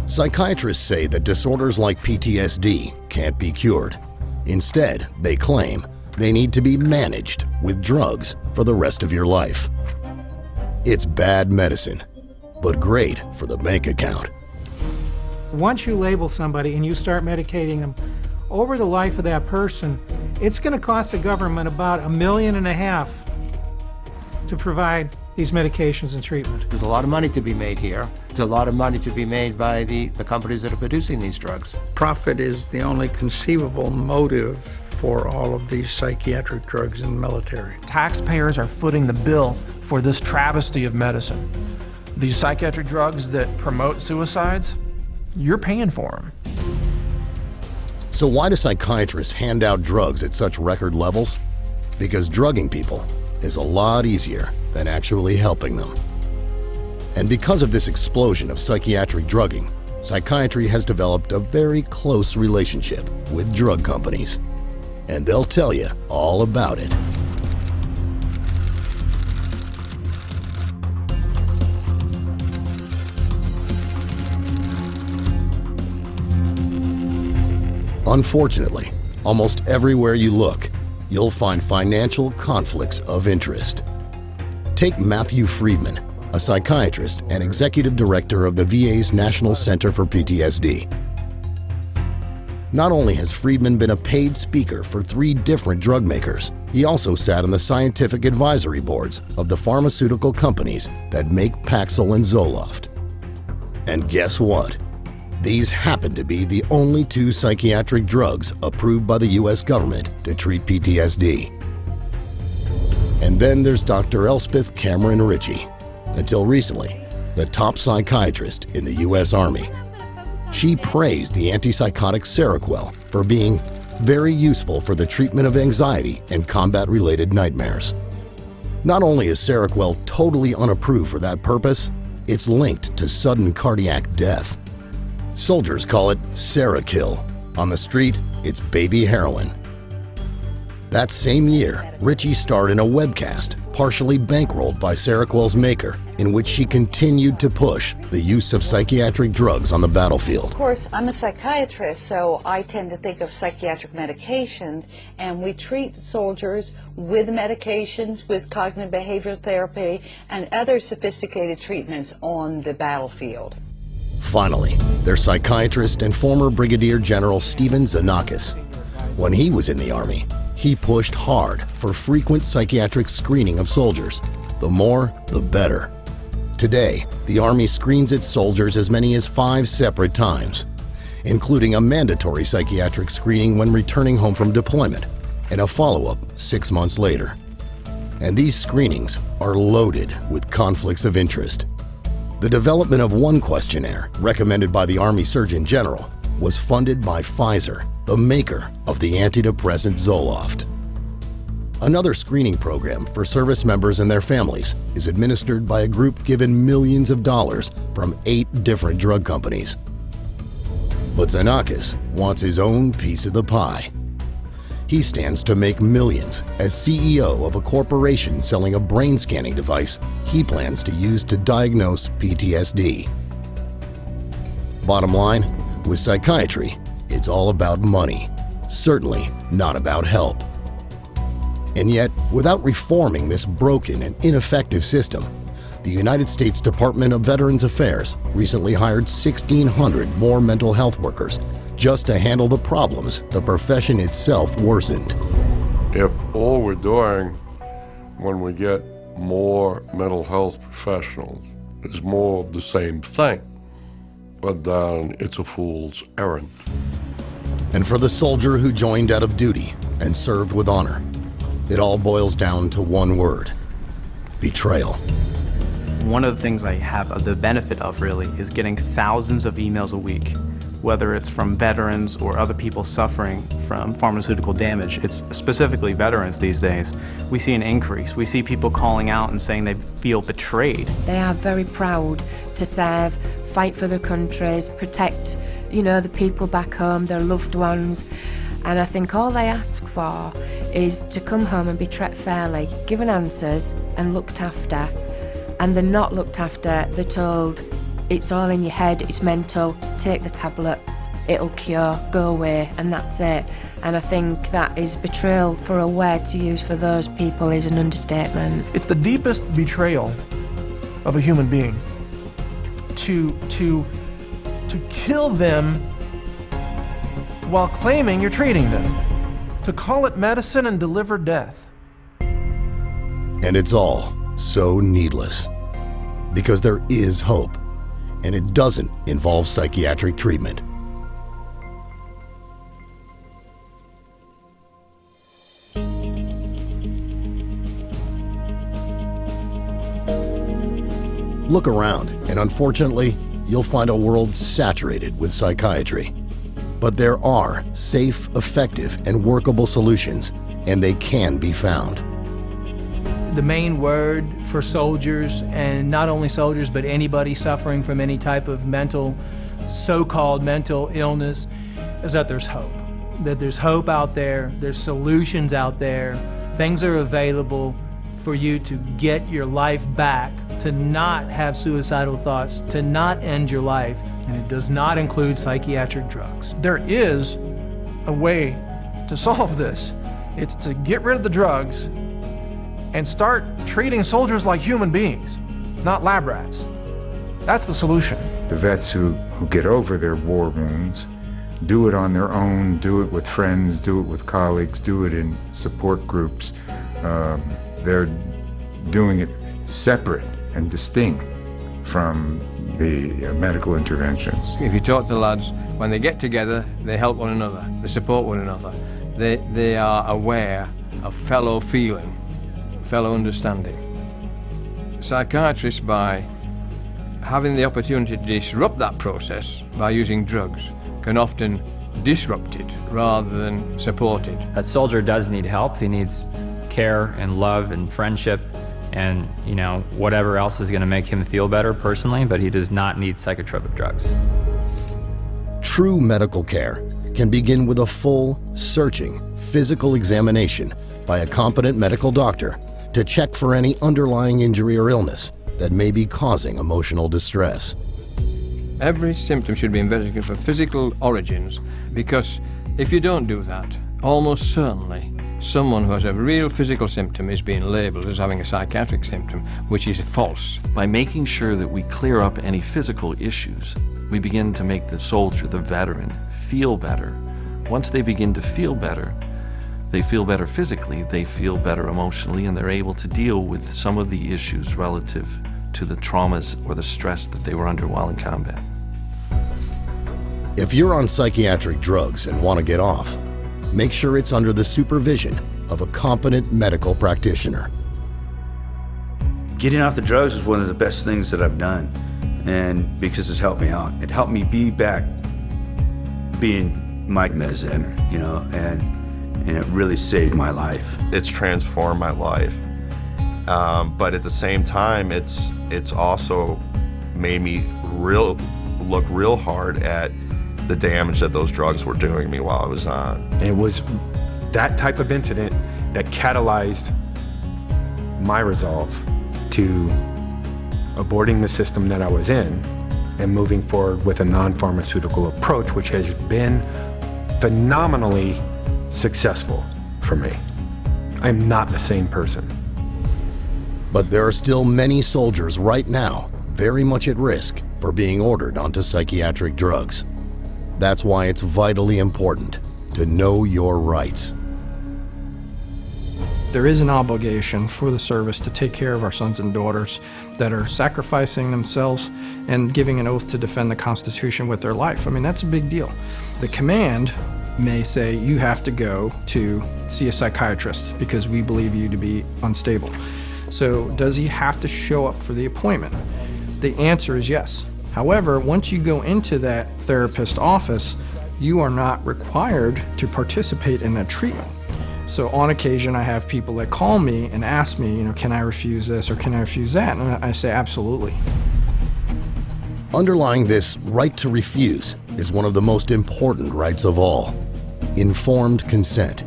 [SPEAKER 1] Psychiatrists say that disorders like PTSD can't be cured. Instead, they claim they need to be managed with drugs for the rest of your life. It's bad medicine, but great for the bank account.
[SPEAKER 3] Once you label somebody and you start medicating them, over the life of that person, it's going to cost the government about $1.5 million to provide these medications and treatment.
[SPEAKER 8] There's a lot of money to be made here. There's a lot of money to be made by the companies that are producing these drugs.
[SPEAKER 6] Profit is the only conceivable motive for all of these psychiatric drugs in the military.
[SPEAKER 18] Taxpayers are footing the bill for this travesty of medicine. These psychiatric drugs that promote suicides, you're paying for them.
[SPEAKER 1] So why do psychiatrists hand out drugs at such record levels? Because drugging people is a lot easier than actually helping them. And because of this explosion of psychiatric drugging, psychiatry has developed a very close relationship with drug companies. And they'll tell you all about it. Unfortunately, almost everywhere you look, you'll find financial conflicts of interest. Take Matthew Friedman, a psychiatrist and executive director of the VA's National Center for PTSD. Not only has Friedman been a paid speaker for 3 different drug makers, he also sat on the scientific advisory boards of the pharmaceutical companies that make Paxil and Zoloft. And guess what? These happen to be the only 2 psychiatric drugs approved by the US government to treat PTSD. And then there's Dr. Elspeth Cameron Ritchie, until recently, the top psychiatrist in the US Army. She praised the antipsychotic Seroquel for being very useful for the treatment of anxiety and combat-related nightmares. Not only is Seroquel totally unapproved for that purpose, it's linked to sudden cardiac death. Soldiers call it Serokill. On the street, it's baby heroin. That same year, Ritchie starred in a webcast partially bankrolled by Seroquel's maker, in which she continued to push the use of psychiatric drugs on the battlefield.
[SPEAKER 9] Of course, I'm a psychiatrist, so I tend to think of psychiatric medications, and we treat soldiers with medications, with cognitive behavioral therapy, and other sophisticated treatments on the battlefield.
[SPEAKER 1] Finally, their psychiatrist and former Brigadier General Stephen Xenakis. When he was in the Army, he pushed hard for frequent psychiatric screening of soldiers. The more, the better. Today, the Army screens its soldiers as many as 5 separate times, including a mandatory psychiatric screening when returning home from deployment and a follow-up 6 months later. And these screenings are loaded with conflicts of interest. The development of one questionnaire, recommended by the Army Surgeon General, was funded by Pfizer, the maker of the antidepressant Zoloft. Another screening program for service members and their families is administered by a group given millions of dollars from 8 different drug companies. But Xenakis wants his own piece of the pie. He stands to make millions as CEO of a corporation selling a brain scanning device he plans to use to diagnose PTSD. Bottom line, with psychiatry, it's all about money, certainly not about help. And yet, without reforming this broken and ineffective system, the United States Department of Veterans Affairs recently hired 1,600 more mental health workers just to handle the problems the profession itself worsened.
[SPEAKER 12] If all we're doing when we get more mental health professionals is more of the same thing, but then it's a fool's errand.
[SPEAKER 1] And for the soldier who joined out of duty and served with honor, it all boils down to one word: betrayal.
[SPEAKER 13] One of the things I have the benefit of really is getting thousands of emails a week, whether it's from veterans or other people suffering from pharmaceutical damage. It's specifically veterans these days. We see an increase. We see people calling out and saying they feel betrayed.
[SPEAKER 14] They are very proud to serve, fight for their countries, protect, the people back home, their loved ones. And I think all they ask for is to come home and be treated fairly, given answers and looked after. And they're not looked after, they're told, it's all in your head, it's mental, take the tablets, it'll cure, go away, and that's it. And I think that is betrayal. For a word to use for those people is an understatement.
[SPEAKER 15] It's the deepest betrayal of a human being to kill them while claiming you're treating them, to call it medicine and deliver death.
[SPEAKER 1] And it's all so needless, because there is hope, and it doesn't involve psychiatric treatment. Look around, and unfortunately, you'll find a world saturated with psychiatry. But there are safe, effective, and workable solutions, and they can be found.
[SPEAKER 18] The main word for soldiers, and not only soldiers, but anybody suffering from any type of so-called mental illness, is that there's hope. That there's hope out there, there's solutions out there, things are available for you to get your life back, to not have suicidal thoughts, to not end your life, and it does not include psychiatric drugs.
[SPEAKER 15] There is a way to solve this. It's to get rid of the drugs and start treating soldiers like human beings, not lab rats. That's the solution.
[SPEAKER 16] The vets who get over their war wounds do it on their own, do it with friends, do it with colleagues, do it in support groups. They're doing it separate and distinct from the medical interventions.
[SPEAKER 26] If you talk to lads, when they get together, they help one another, they support one another. They are aware of fellow feeling, fellow understanding. Psychiatrists, by having the opportunity to disrupt that process by using drugs, can often disrupt it rather than support it.
[SPEAKER 27] A soldier does need help. He needs care and love and friendship and, whatever else is going to make him feel better personally, but he does not need psychotropic drugs.
[SPEAKER 1] True medical care can begin with a full, searching, physical examination by a competent medical doctor to check for any underlying injury or illness that may be causing emotional distress.
[SPEAKER 26] Every symptom should be investigated for physical origins, because if you don't do that, almost certainly someone who has a real physical symptom is being labeled as having a psychiatric symptom, which is false.
[SPEAKER 28] By making sure that we clear up any physical issues, we begin to make the soldier, the veteran, feel better. Once they begin to feel better, they feel better physically, they feel better emotionally, and they're able to deal with some of the issues relative to the traumas or the stress that they were under while in combat.
[SPEAKER 1] If you're on psychiatric drugs and want to get off, make sure it's under the supervision of a competent medical practitioner.
[SPEAKER 29] Getting off the drugs is one of the best things that I've done, and because it's helped me out. It helped me be back being Mike Mezin, and it really saved my life.
[SPEAKER 30] It's transformed my life, but at the same time, it's also made me look real hard at the damage that those drugs were doing me while I was on.
[SPEAKER 31] And it was
[SPEAKER 4] that type of incident that catalyzed my resolve to aborting the system that I was in and moving forward with a non-pharmaceutical approach, which has been phenomenally successful for me. I'm not the same person.
[SPEAKER 1] But there are still many soldiers right now very much at risk for being ordered onto psychiatric drugs. That's why it's vitally important to know your rights.
[SPEAKER 5] There is an obligation for the service to take care of our sons and daughters that are sacrificing themselves and giving an oath to defend the Constitution with their life. I mean, that's a big deal. The command may say you have to go to see a psychiatrist because we believe you to be unstable. So does he have to show up for the appointment? The answer is yes. However, once you go into that therapist's office, you are not required to participate in that treatment. So on occasion, I have people that call me and ask me, you know, can I refuse this or can I refuse that? And I say, absolutely.
[SPEAKER 1] Underlying this right to refuse is one of the most important rights of all: informed consent.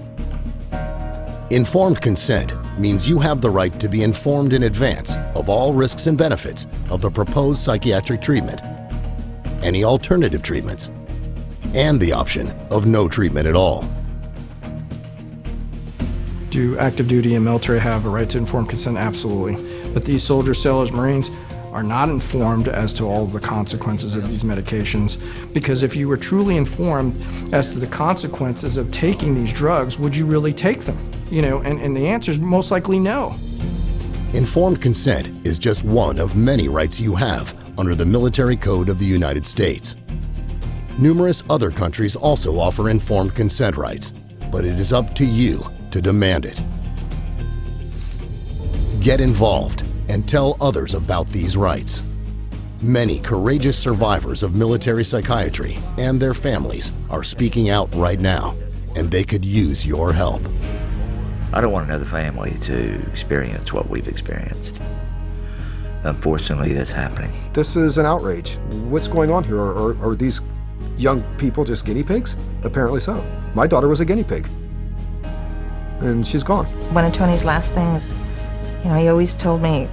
[SPEAKER 1] Informed consent means you have the right to be informed in advance of all risks and benefits of the proposed psychiatric treatment, any alternative treatments, and the option of no treatment at all.
[SPEAKER 5] Do active duty and military have a right to informed consent? Absolutely. But these soldiers, sailors, Marines are not informed as to all of the consequences of these medications, because if you were truly informed as to the consequences of taking these drugs, would you really take them? You know, and the answer is most likely no.
[SPEAKER 1] Informed consent is just one of many rights you have under the Military Code of the United States. Numerous other countries also offer informed consent rights, but it is up to you to demand it. Get involved and tell others about these rights. Many courageous survivors of military psychiatry and their families are speaking out right now, and they could use your help.
[SPEAKER 7] I don't want another family to experience what we've experienced. Unfortunately, that's happening.
[SPEAKER 11] This is an outrage. What's going on here? Are these young people just guinea pigs? Apparently so. My daughter was a guinea pig, and she's gone.
[SPEAKER 17] One of Tony's last things, you know, he always told me,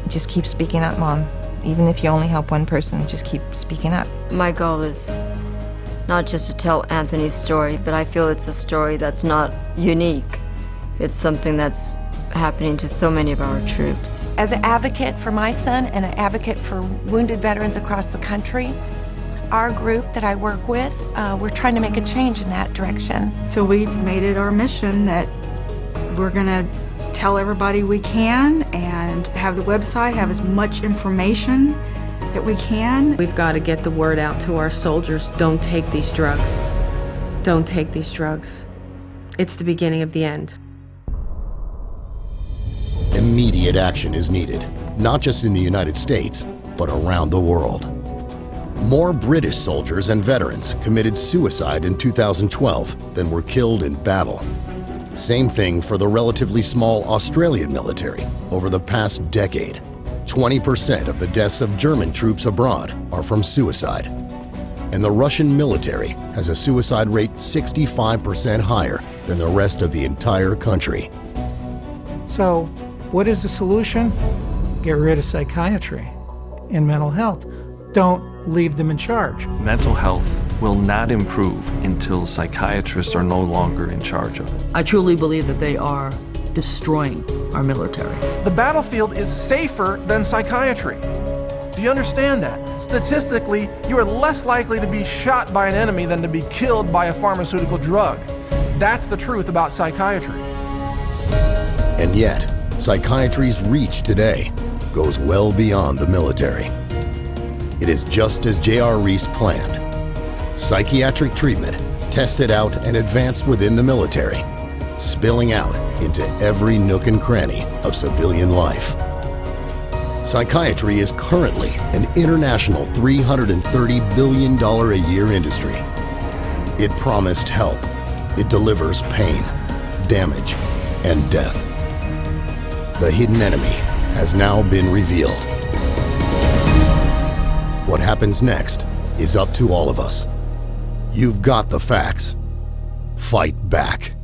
[SPEAKER 17] just keep speaking up, Mom. Even if you only help one person, just keep speaking up.
[SPEAKER 19] My goal is not just to tell Anthony's story, but I feel it's a story that's not unique. It's something that's happening to so many of our troops.
[SPEAKER 20] As an advocate for my son and an advocate for wounded veterans across the country, our group that I work with, we're trying to make a change in that direction.
[SPEAKER 22] So we made it our mission that we're gonna tell everybody we can and have the website have as much information that we can.
[SPEAKER 24] We've got to get the word out to our soldiers. Don't take these drugs. Don't take these drugs. It's the beginning of the end.
[SPEAKER 1] Immediate action is needed, not just in the United States, but around the world. More British soldiers and veterans committed suicide in 2012 than were killed in battle. Same thing for the relatively small Australian military over the past decade. 20% of the deaths of German troops abroad are from suicide. And the Russian military has a suicide rate 65% higher than the rest of the entire country.
[SPEAKER 3] So, what is the solution? Get rid of psychiatry and mental health. Don't leave them in charge.
[SPEAKER 28] Mental health will not improve until psychiatrists are no longer in charge of it.
[SPEAKER 25] I truly believe that they are destroying our military.
[SPEAKER 15] The battlefield is safer than psychiatry. Do you understand that? Statistically, you are less likely to be shot by an enemy than to be killed by a pharmaceutical drug. That's the truth about psychiatry.
[SPEAKER 1] And yet, psychiatry's reach today goes well beyond the military. It is just as J.R. Rees planned. Psychiatric treatment tested out and advanced within the military, spilling out into every nook and cranny of civilian life. Psychiatry is currently an international $330 billion a year industry. It promised help. It delivers pain, damage, and death. The hidden enemy has now been revealed. What happens next is up to all of us. You've got the facts. Fight back.